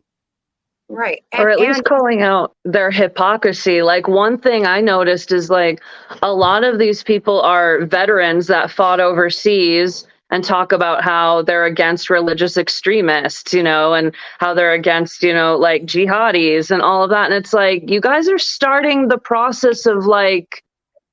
Right. Or at least calling out their hypocrisy. Like, one thing I noticed is like a lot of these people are veterans that fought overseas and talk about how they're against religious extremists, and how they're against, like jihadis and all of that. And it's like, you guys are starting the process of like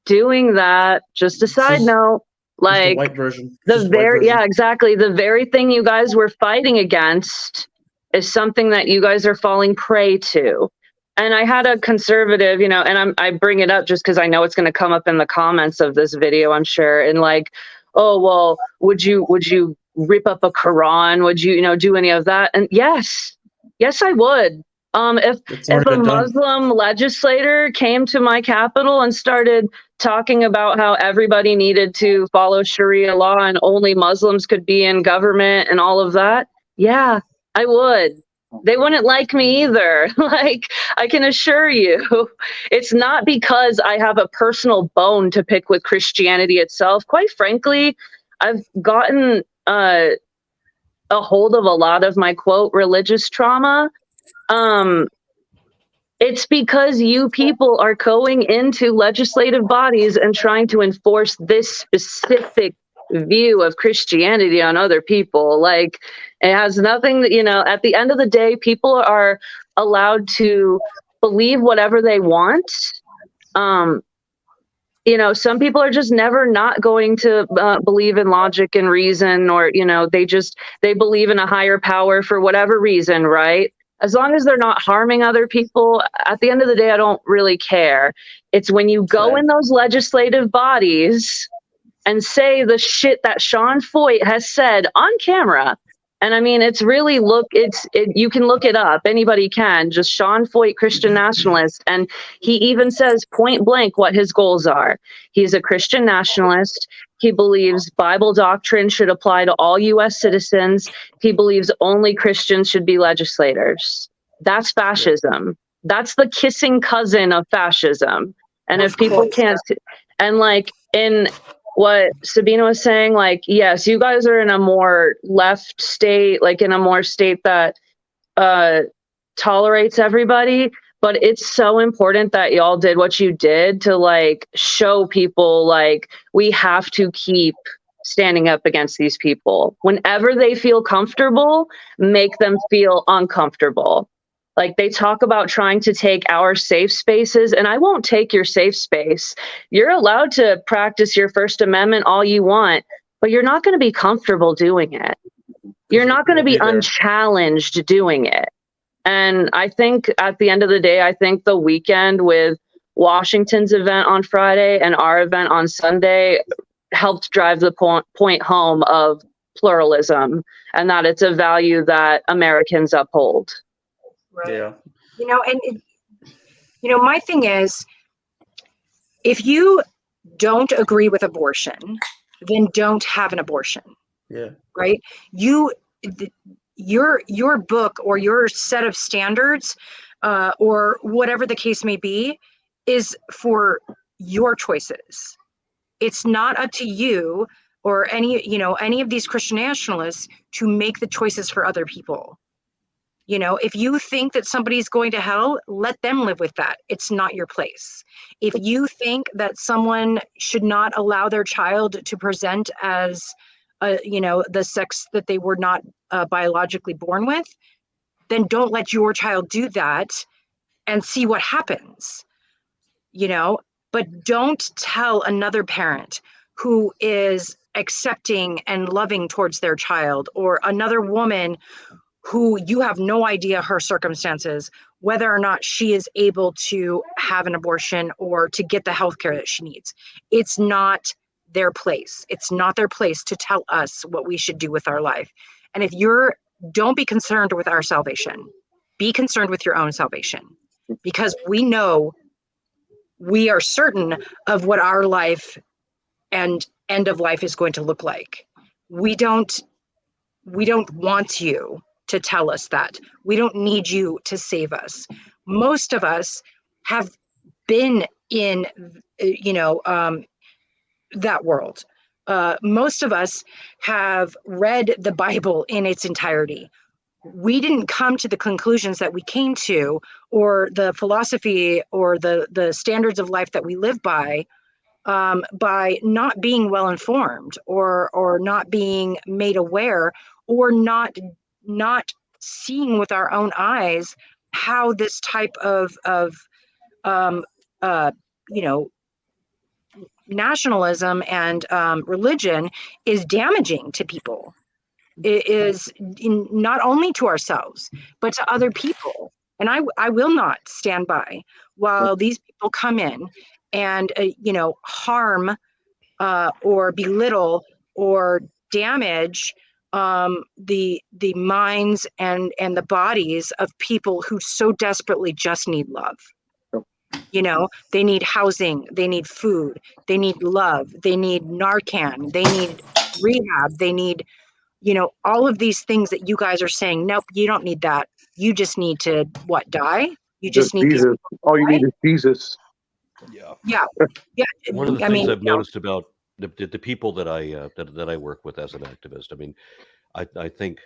doing that. Just a side note, like the white version. yeah, exactly. The very thing you guys were fighting against is something that you guys are falling prey to. And I had a conservative, and I bring it up just because I know it's going to come up in the comments of this video, I'm sure. And like, oh, well, would you rip up a Quran? Would you, do any of that? And yes, I would. If a Muslim legislator came to my capital and started talking about how everybody needed to follow Sharia law and only Muslims could be in government and all of that, yeah, I would. They wouldn't like me either. Like, I can assure you, it's not because I have a personal bone to pick with Christianity itself. Quite frankly, I've gotten a hold of a lot of my, quote, religious trauma. It's because you people are going into legislative bodies and trying to enforce this specific view of Christianity on other people. Like, it has nothing that, at the end of the day, people are allowed to believe whatever they want. Some people are just never not going to believe in logic and reason, or, they believe in a higher power for whatever reason, right? As long as they're not harming other people, at the end of the day, I don't really care. It's when you go in those legislative bodies and say the shit that Sean Foyt has said on camera. And I mean, it's really, you can look it up. Anybody can. Just Sean Foyt, Christian Nationalist. And he even says point blank what his goals are. He's a Christian nationalist. He believes Bible doctrine should apply to all U.S. citizens. He believes only Christians should be legislators. That's fascism. That's the kissing cousin of fascism. And if people can't, and like in what Sabina was saying, like, yes, you guys are in a more left state, like in a more state that tolerates everybody. But it's so important that y'all did what you did to like show people like we have to keep standing up against these people. Whenever they feel comfortable, make them feel uncomfortable. Like, they talk about trying to take our safe spaces, and I won't take your safe space. You're allowed to practice your First Amendment all you want, but you're not going to be comfortable doing it. You're not going to be unchallenged doing it. And I think at the end of the day, I think the weekend with Washington's event on Friday and our event on Sunday helped drive the point home of pluralism, and that it's a value that Americans uphold. Right. Yeah. My thing is, if you don't agree with abortion, then don't have an abortion. Yeah. Right? Your book or your set of standards, or whatever the case may be, is for your choices. It's not up to you or any of these Christian nationalists to make the choices for other people. If you think that somebody's going to hell, let them live with that. It's not your place. If you think that someone should not allow their child to present as, the sex that they were not biologically born with, then don't let your child do that and see what happens. But don't tell another parent who is accepting and loving towards their child, or another woman who you have no idea her circumstances, whether or not she is able to have an abortion or to get the health care that she needs. It's not their place. It's not their place to tell us what we should do with our life. And if don't be concerned with our salvation, be concerned with your own salvation, because we know, we are certain of what our life and end of life is going to look like. We don't want you to tell us that. We don't need you to save us. Most of us have been in, that world. Most of us have read the Bible in its entirety. We didn't come to the conclusions that we came to, or the philosophy or the standards of life that we live by not being well informed, or not being made aware, or not seeing with our own eyes how this type of nationalism and religion is damaging to people. It is not only to ourselves, but to other people. And I will not stand by while these people come in and harm or belittle or damage the minds and the bodies of people who so desperately just need love. They need housing, they need food, they need love, they need Narcan, they need rehab, they need all of these things that you guys are saying, nope, you don't need that. You just need to die. You just need Jesus. All you need is Jesus. Yeah. Yeah. One of the things I've noticed about the people that I work with as an activist, I mean, I think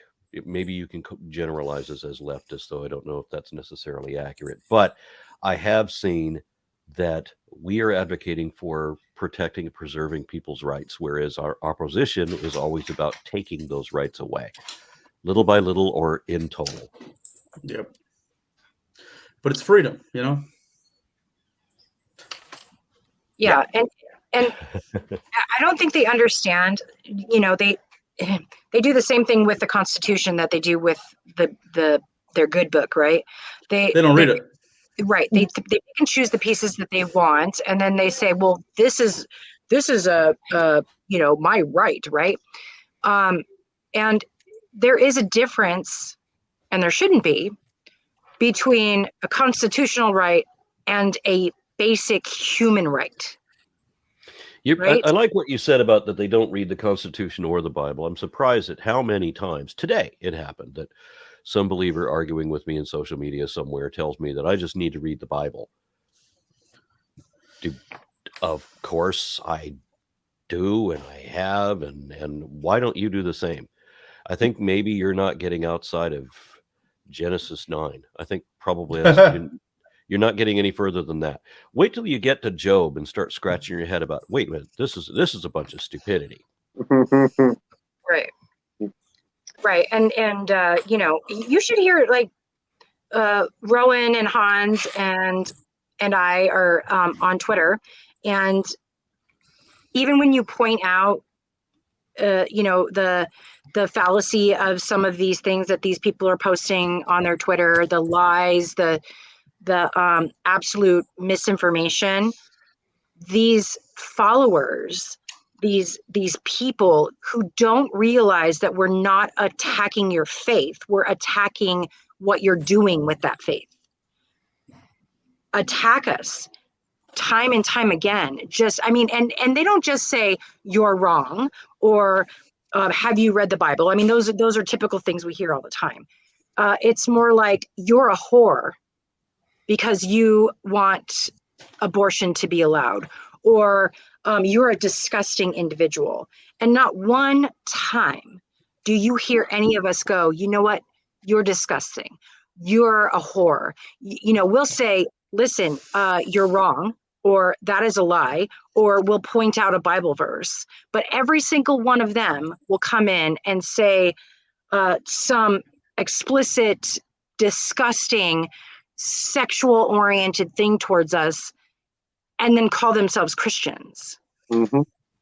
maybe you can generalize this as leftist, though I don't know if that's necessarily accurate. But I have seen that we are advocating for protecting and preserving people's rights, whereas our opposition is always about taking those rights away, little by little or in total. Yep. But it's freedom, Yeah. And I don't think they understand, they do the same thing with the Constitution that they do with their good book, right? They don't read it. Right. They pick and choose the pieces that they want, and then they say, well, this is a my right, right? And there is a difference, and there shouldn't be, between a constitutional right and a basic human right. Right? I like what you said about that they don't read the Constitution or the Bible. I'm surprised at how many times today it happened that some believer arguing with me in social media somewhere tells me that I just need to read the Bible. Of course I do, and I have, and why don't you do the same? I think maybe you're not getting outside of Genesis 9. I think probably you're not getting any further than that. Wait till you get to Job and start scratching your head about, wait a minute, this is a bunch of stupidity. Right. And you should hear, like, Rowan and Hans and I are on Twitter, and even when you point out the fallacy of some of these things that these people are posting on their Twitter, the lies, the absolute misinformation, these followers, these people who don't realize that we're not attacking your faith, we're attacking what you're doing with that faith, attack us time and time again. And they don't just say you're wrong, or have you read the Bible? I mean, those are typical things we hear all the time. It's more like, you're a whore because you want abortion to be allowed, or you're a disgusting individual. And not one time do you hear any of us go, you know what, you're disgusting, you're a whore. We'll say, listen, you're wrong, or that is a lie, or we'll point out a Bible verse. But every single one of them will come in and say some explicit, disgusting, sexual-oriented thing towards us, and then call themselves Christians. Mm-hmm.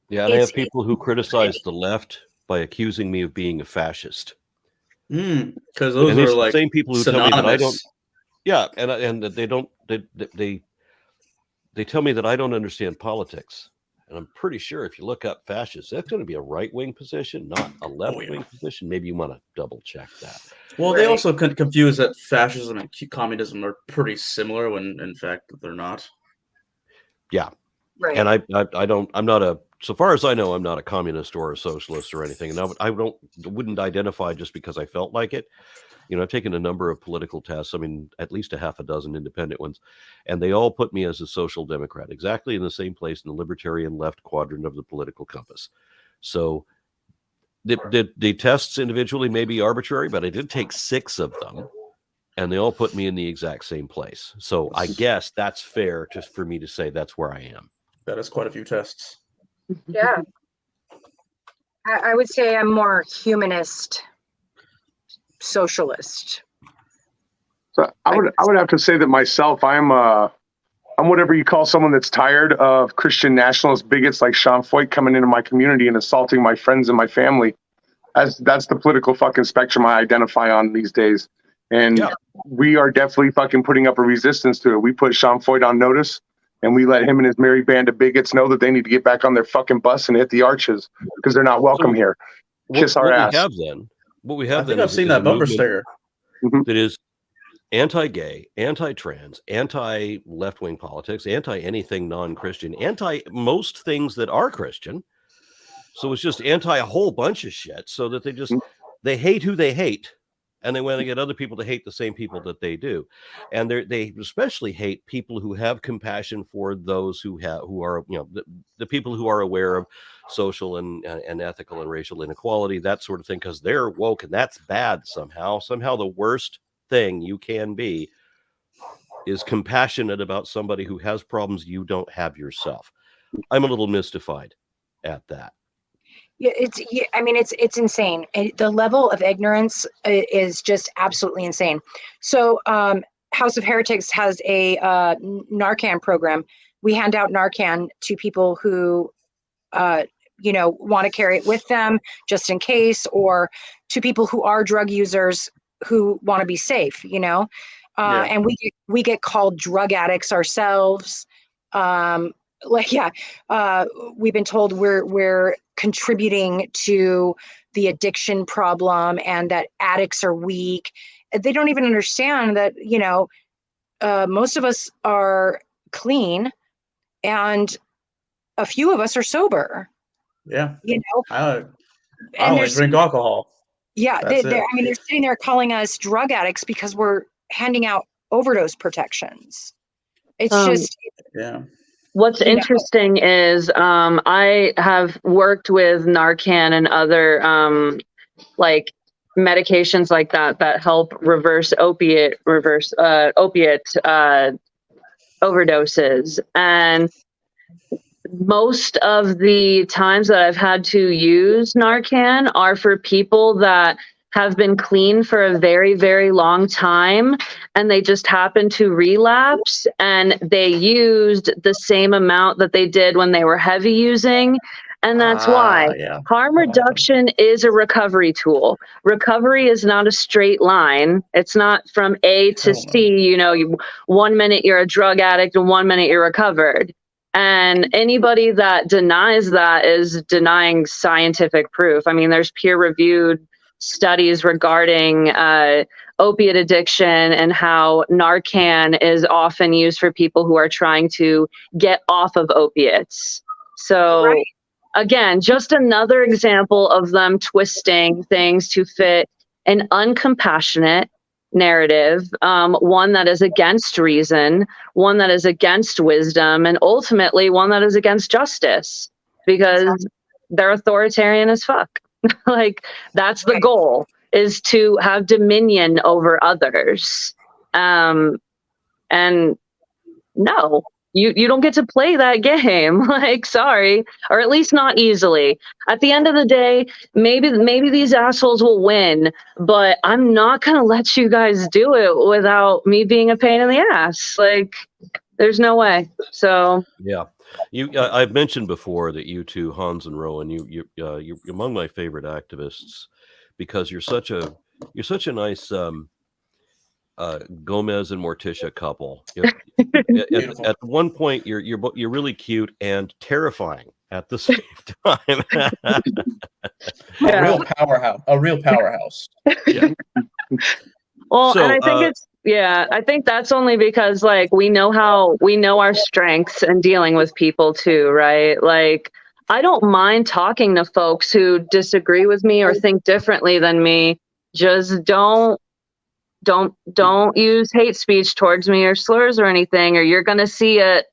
Yeah, and I have people who criticize the left by accusing me of being a fascist. Because those And are these like same people who tell me that I don't. synonymous. Yeah, and that they don't. They tell me that I don't understand politics, and I'm pretty sure if you look up fascist, that's going to be a right-wing position, not a left-wing position. Maybe you want to double check that. Well, they also confuse that fascism and communism are pretty similar when in fact they're not. Yeah. Right. And I don't, I'm not a, so far as I know, I'm not a communist or a socialist or anything. And I wouldn't identify just because I felt like it. You know, I've taken a number of political tests. I mean, at least a half a dozen independent ones, and they all put me as a social democrat, exactly in the same place in the libertarian left quadrant of the political compass. So the tests individually may be arbitrary, but I did take 6 of them, and they all put me in the exact same place. So I guess that's fair just for me to say that's where I am. That is quite a few tests. Yeah. I would say I'm more humanist, socialist. So I would have to say that myself, I'm whatever you call someone that's tired of Christian nationalist bigots like Sean Foyt coming into my community and assaulting my friends and my family. That's the political fucking spectrum I identify on these days. And we are definitely fucking putting up a resistance to it. We put Sean Foyt on notice, and we let him and his merry band of bigots know that they need to get back on their fucking bus and hit the arches because they're not welcome here. Kiss our ass. What we have I think I've seen that bumper sticker. That is anti-gay, anti-trans, anti-left-wing politics, anti-anything non-Christian, anti-most things that are Christian. So it's just anti a whole bunch of shit, so that they hate who they hate, and they want to get other people to hate the same people that they do. And they especially hate people who have compassion for those who are, you know, the people who are aware of social and ethical and racial inequality, that sort of thing, because they're woke, and that's bad somehow. Somehow the worst thing you can be is compassionate about somebody who has problems you don't have yourself. I'm a little mystified at that. Yeah, I mean, it's insane. The level of ignorance is just absolutely insane. So, House of Heretics has a Narcan program. We hand out Narcan to people who, you know, want to carry it with them just in case, or to people who are drug users who want to be safe, you know. And we get called drug addicts ourselves. We've been told we're contributing to the addiction problem and that addicts are weak. They don't even understand that, you know, most of us are clean and a few of us are sober. Yeah. You know, I only drink alcohol. Yeah. They're sitting there calling us drug addicts because we're handing out overdose protections. It's just. Yeah. What's interesting is I have worked with Narcan and other like medications like that help reverse opiate overdoses. And most of the times that I've had to use Narcan are for people that have been clean for a very, very long time, and they just happen to relapse, and they used the same amount that they did when they were heavy using. And that's why harm reduction is a recovery tool. Recovery is not a straight line. It's not from A to C. You know, 1 minute you're a drug addict and 1 minute you're recovered. And anybody that denies that is denying scientific proof. I mean, there's peer-reviewed studies regarding opiate addiction and how Narcan is often used for people who are trying to get off of opiates. So again, just another example of them twisting things to fit an uncompassionate narrative, one that is against reason, one that is against wisdom, and ultimately one that is against justice, because they're authoritarian as fuck. Like, that's the goal, is to have dominion over others. And no, you don't get to play that game. Like, sorry, or at least not easily. At the end of the day, maybe these assholes will win, but I'm not gonna let you guys do it without me being a pain in the ass. Like, there's no way. So yeah. I've mentioned before that you two, Hans and Rowan, you're among my favorite activists, because you're such a You're such a nice Gomez and Morticia couple. At one point, you're really cute and terrifying at the same time. A real powerhouse. A real powerhouse. Yeah. Well, So, and I think I think that's only because like we know our strengths and dealing with people too, right? Like I don't mind talking to folks who disagree with me or think differently than me. Just don't use hate speech towards me or slurs or anything, or you're gonna see a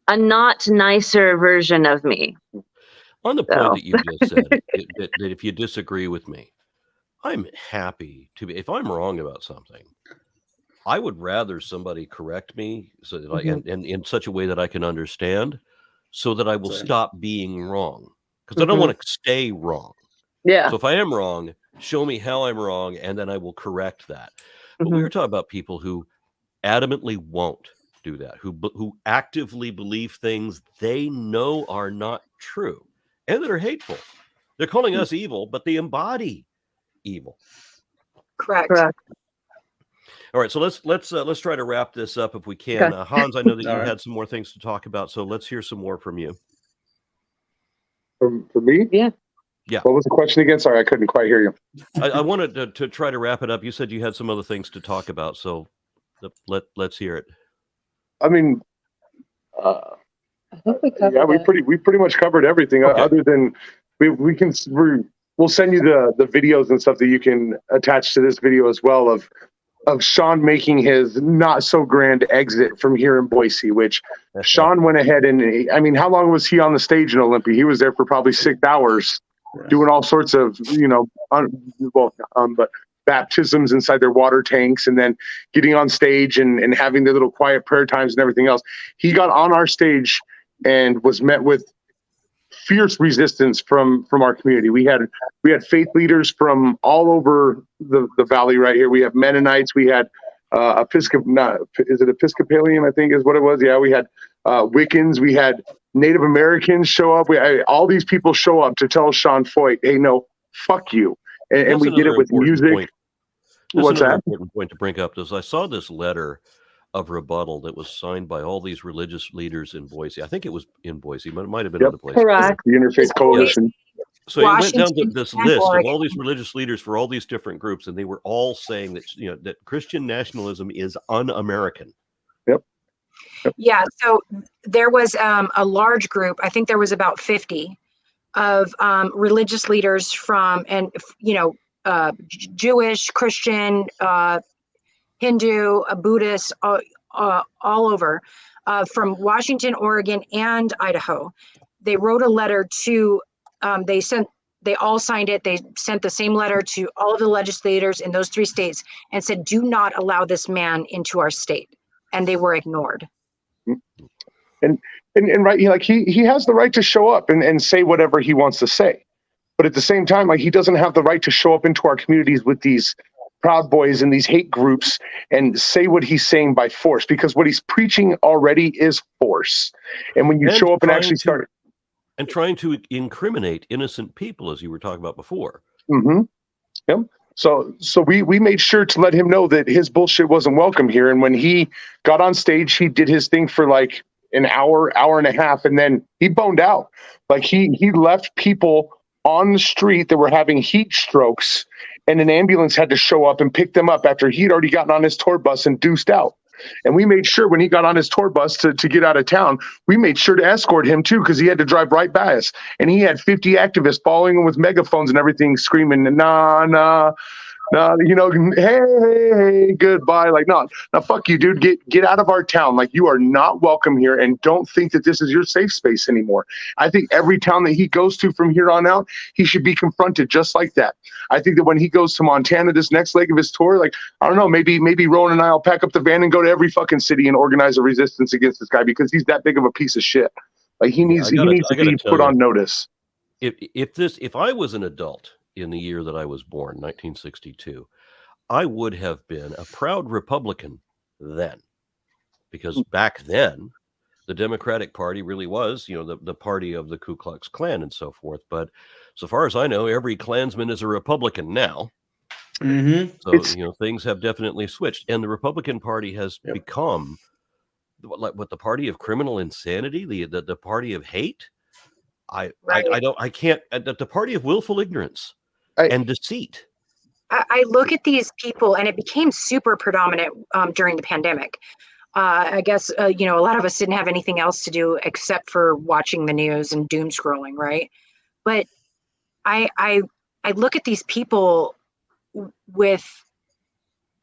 not nicer version of me. On the point that you just said, that if you disagree with me, I'm happy to be. If I'm wrong about something, I would rather somebody correct me so that and in such a way that I can understand, so that I will stop being wrong, because I don't want to stay wrong. Yeah. So if I am wrong, show me how I'm wrong, and then I will correct that. But we were talking about people who adamantly won't do that, who actively believe things they know are not true and that are hateful. They're calling us evil, but they embody evil. Correct. All right, so let's try to wrap this up if we can. Okay. Hans, I know that you right. had some more things to talk about, so let's hear some more from you. For me? Yeah. Yeah. What was the question again? Sorry, I couldn't quite hear you. I wanted to try to wrap it up. You said you had some other things to talk about, so let's hear it. I mean, I think we covered yeah, we it. pretty much covered everything. Okay. Other than we'll send you the videos and stuff that you can attach to this video as well of Sean making his not so grand exit from here in Boise, which Sean went ahead and, I mean, how long was he on the stage in Olympia? He was there for probably 6 hours doing all sorts of, but baptisms inside their water tanks, and then getting on stage and having their little quiet prayer times and everything else. He got on our stage and was met with fierce resistance from our community. We had faith leaders from all over the valley right here. We have Mennonites. We had Episcopalian, I think is what it was. Yeah, we had Wiccans. We had Native Americans show up. All these people show up to tell Sean Foyt, hey, no, fuck you. And we did it with music. Point. What's that? Important point to bring up is I saw this letter of rebuttal that was signed by all these religious leaders in Boise. I think it was in Boise, but it might have been other places. Correct. The Interfaith Coalition. So he went down Washington this and list of Oregon. all these religious leaders for all these different groups, and they were all saying that that Christian nationalism is un-American. Yeah, so there was a large group, I think there was about 50 of religious leaders from, and Jewish, Christian, Hindu, Buddhist, all over, from Washington, Oregon, and Idaho. They wrote a letter to, they all signed it. They sent the same letter to all of the legislators in those 3 states and said, do not allow this man into our state. And they were ignored. And right, he has the right to show up and say whatever he wants to say. But at the same time, he doesn't have the right to show up into our communities with these Proud Boys and these hate groups and say what he's saying by force, because what he's preaching already is force. And when you show up and actually start and trying to incriminate innocent people, as you were talking about before. Yep. So we made sure to let him know that his bullshit wasn't welcome here. And when he got on stage, he did his thing for like an hour and a half, and then he boned out. He left people on the street that were having heat strokes, and an ambulance had to show up and pick them up after he'd already gotten on his tour bus and deuced out. And we made sure when he got on his tour bus to get out of town, we made sure to escort him too, because he had to drive right by us. And he had 50 activists following him with megaphones and everything, screaming, nah, hey, goodbye. No, fuck you, dude. Get out of our town. You are not welcome here, and don't think that this is your safe space anymore. I think every town that he goes to from here on out, he should be confronted just like that. I think that when he goes to Montana, this next leg of his tour, I don't know, maybe Rowan and I will pack up the van and go to every fucking city and organize a resistance against this guy, because he's that big of a piece of shit. He needs to be put on notice. If I was an adult in the year that I was born, 1962, I would have been a proud Republican then, because back then the Democratic Party really was, the party of the Ku Klux Klan and so forth. But so far as I know, every Klansman is a Republican now. So, things have definitely switched, and the Republican Party has become what the party of criminal insanity, the party of hate. I can't. The party of willful ignorance and deceit. I look at these people, and it became super predominant during the pandemic. I guess a lot of us didn't have anything else to do except for watching the news and doom scrolling, right? But I look at these people with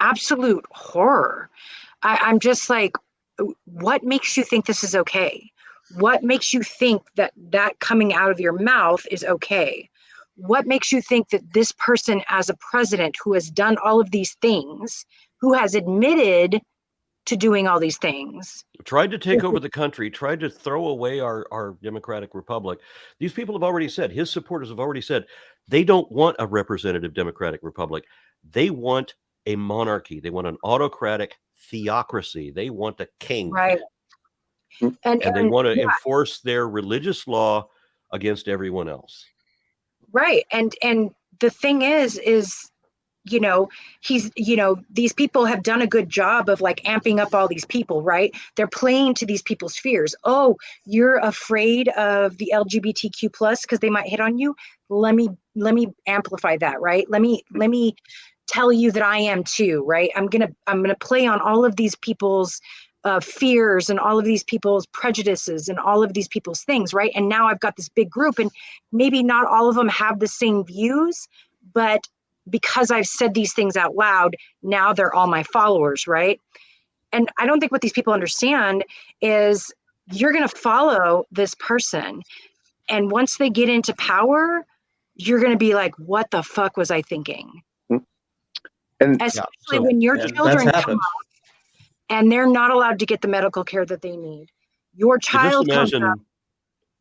absolute horror. I'm just like, what makes you think this is okay? What makes you think that coming out of your mouth is okay? What makes you think that this person, as a president who has done all of these things, who has admitted to doing all these things, tried to take over the country, tried to throw away our democratic republic? These people have already said, his supporters have already said, they don't want a representative democratic republic. They want a monarchy. They want an autocratic theocracy. They want a king. Right. And they want to enforce their religious law against everyone else. Right. And the thing is, these people have done a good job of like amping up all these people, right? They're playing to these people's fears. Oh, you're afraid of the LGBTQ plus because they might hit on you. Let me amplify that, right? Let me tell you that I am too, right? I'm gonna play on all of these people's fears and all of these people's prejudices and all of these people's things, right? And now I've got this big group, and maybe not all of them have the same views, but because I've said these things out loud, now they're all my followers, right? And I don't think what these people understand is you're going to follow this person, and once they get into power, you're going to be like, what the fuck was I thinking? And especially when your children come out and they're not allowed to get the medical care that they need. Your child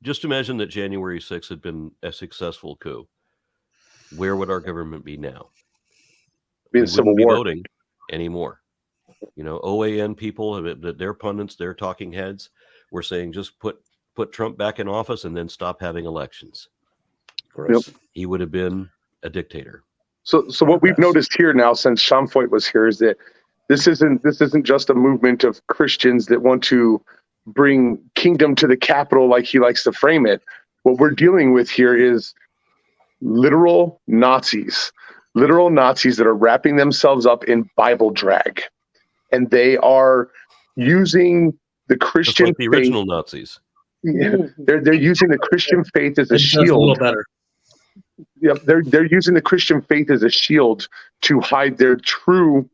just imagine that January 6th had been a successful coup. Where would our government be now? We wouldn't be voting anymore. OAN people, their pundits, their talking heads were saying, just put Trump back in office and then stop having elections. Yep. He would have been a dictator. So what we've noticed here now since Sean Foyt was here is that this isn't just a movement of Christians that want to bring kingdom to the capital like he likes to frame it. What we're dealing with here is literal Nazis that are wrapping themselves up in Bible drag, and they are using the Christian like the original Nazis. Yeah, they're using the Christian faith as a shield. A little better. Yeah, they're using the Christian faith as a shield to hide their true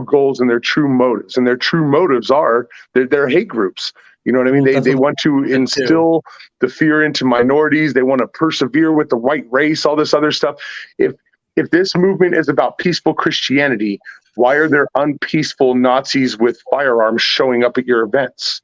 goals and their true motives. And their true motives are they're hate groups. You know what I mean? They want to instill the fear into minorities. They want to persevere with the white race, all this other stuff. If this movement is about peaceful Christianity, why are there unpeaceful Nazis with firearms showing up at your events?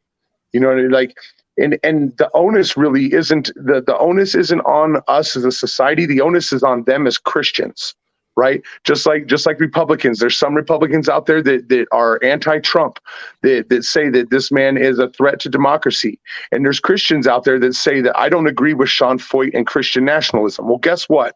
You know what I mean? Like, and the onus really isn't the onus isn't on us as a society. The onus is on them as Christians, right? Just like Republicans. There's some Republicans out there that are anti-Trump, that say that this man is a threat to democracy. And there's Christians out there that say that I don't agree with Sean Foyt and Christian nationalism. Well, guess what?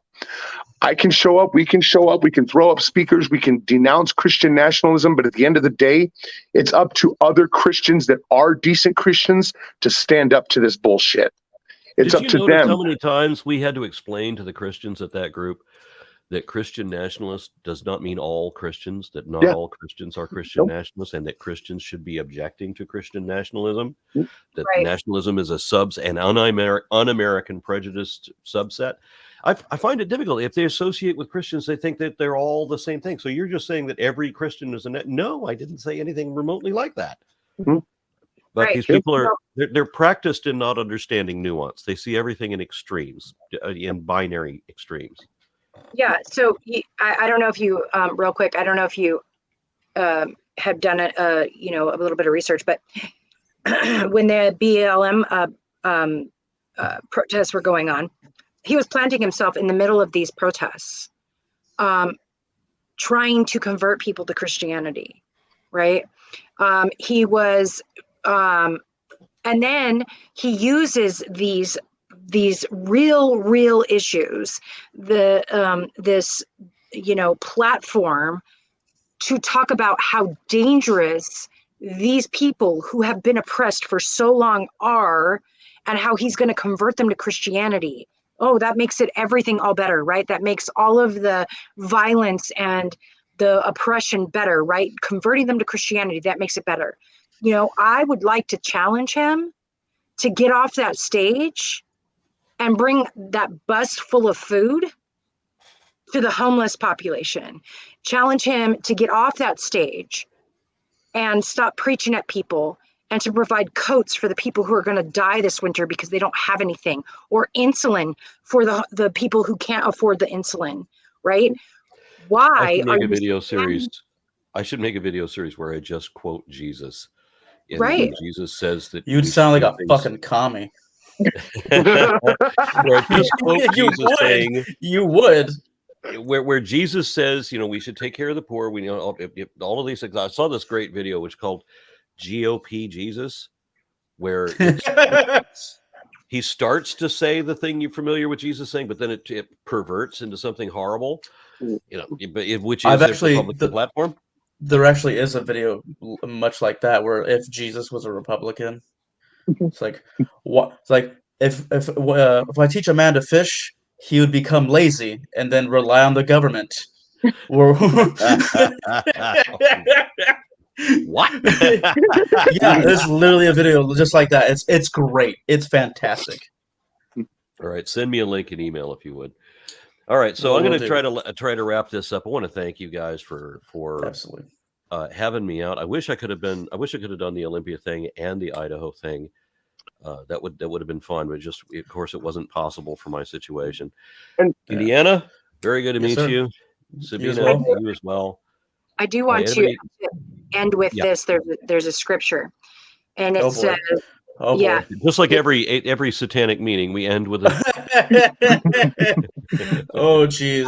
I can show up, we can show up, we can throw up speakers, we can denounce Christian nationalism, but at the end of the day, it's up to other Christians that are decent Christians to stand up to this bullshit. It's up to them. How many times we had to explain to the Christians at that group that Christian nationalist does not mean all Christians, that not all Christians are Christian nationalists, and that Christians should be objecting to Christian nationalism, that nationalism is an un-American prejudiced subset. I find it difficult. If they associate with Christians, they think that they're all the same thing. So you're just saying that every Christian is no, I didn't say anything remotely like that. Mm-hmm. But these people they're practiced in not understanding nuance. They see everything in extremes, in binary extremes. Yeah. So I don't know if you, real quick, I don't know if you have done a little bit of research, but when the BLM protests were going on, he was planting himself in the middle of these protests, trying to convert people to Christianity, right? He was, and then he uses these real issues, this platform to talk about how dangerous these people who have been oppressed for so long are, and how he's going to convert them to Christianity. Oh, that makes it everything all better, right? That makes all of the violence and the oppression better, right? Converting them to Christianity, that makes it better. I would like to challenge him to get off that stage and bring that bus full of food to the homeless population. Challenge him to get off that stage and stop preaching at people, and to provide coats for the people who are going to die this winter because they don't have anything, or insulin for the people who can't afford the insulin, right? Why I should make a video series. I should make a video series where I just quote Jesus. And right. Jesus says that You'd sound like a fucking commie. Where I just quote Jesus saying, you would. Where Jesus says, we should take care of the poor. We know all of these things. I saw this great video which called GOP Jesus, where he starts to say the thing you're familiar with Jesus saying, but then it perverts into something horrible. Which is I've actually Republican platform. There actually is a video much like that, where if Jesus was a Republican, it's like what? It's like if I teach a man to fish, he would become lazy and then rely on the government. What? Yeah, it's literally a video just like that. It's great. It's fantastic. All right, send me a link and email if you would. All right, so I'm going to try to wrap this up. I want to thank you guys for absolutely having me out. I wish I could have done the Olympia thing and the Idaho thing. That would have been fun, but just of course it wasn't possible for my situation. And Indiana, very good to meet you. Sabina, you as well. I do want to end with this. There's a scripture, and it says, just like every satanic meeting, we end with a. Oh jeez.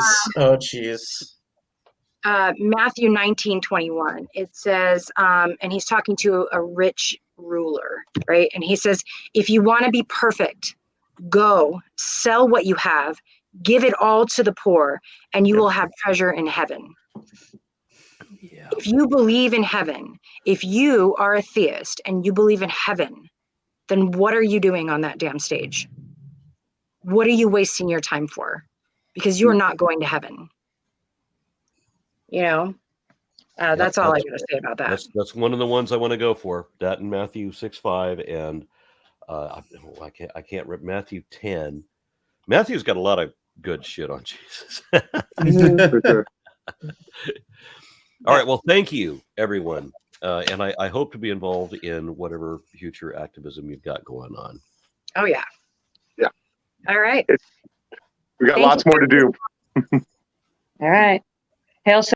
Matthew 19:21. It says, and he's talking to a rich ruler, right? And he says, if you want to be perfect, go sell what you have, give it all to the poor, and you will have treasure in heaven. Yeah. If you believe in heaven, if you are a theist and you believe in heaven, then what are you doing on that damn stage? What are you wasting your time for? Because you're not going to heaven. That's all I got to say about that. That's one of the ones I want to go for. That in Matthew 6:5, and I can't remember Matthew 10. Matthew's got a lot of good shit on Jesus. All right. Well, thank you, everyone. And I hope to be involved in whatever future activism you've got going on. Oh, yeah. Yeah. All right. We got lots more to do. All right. Hail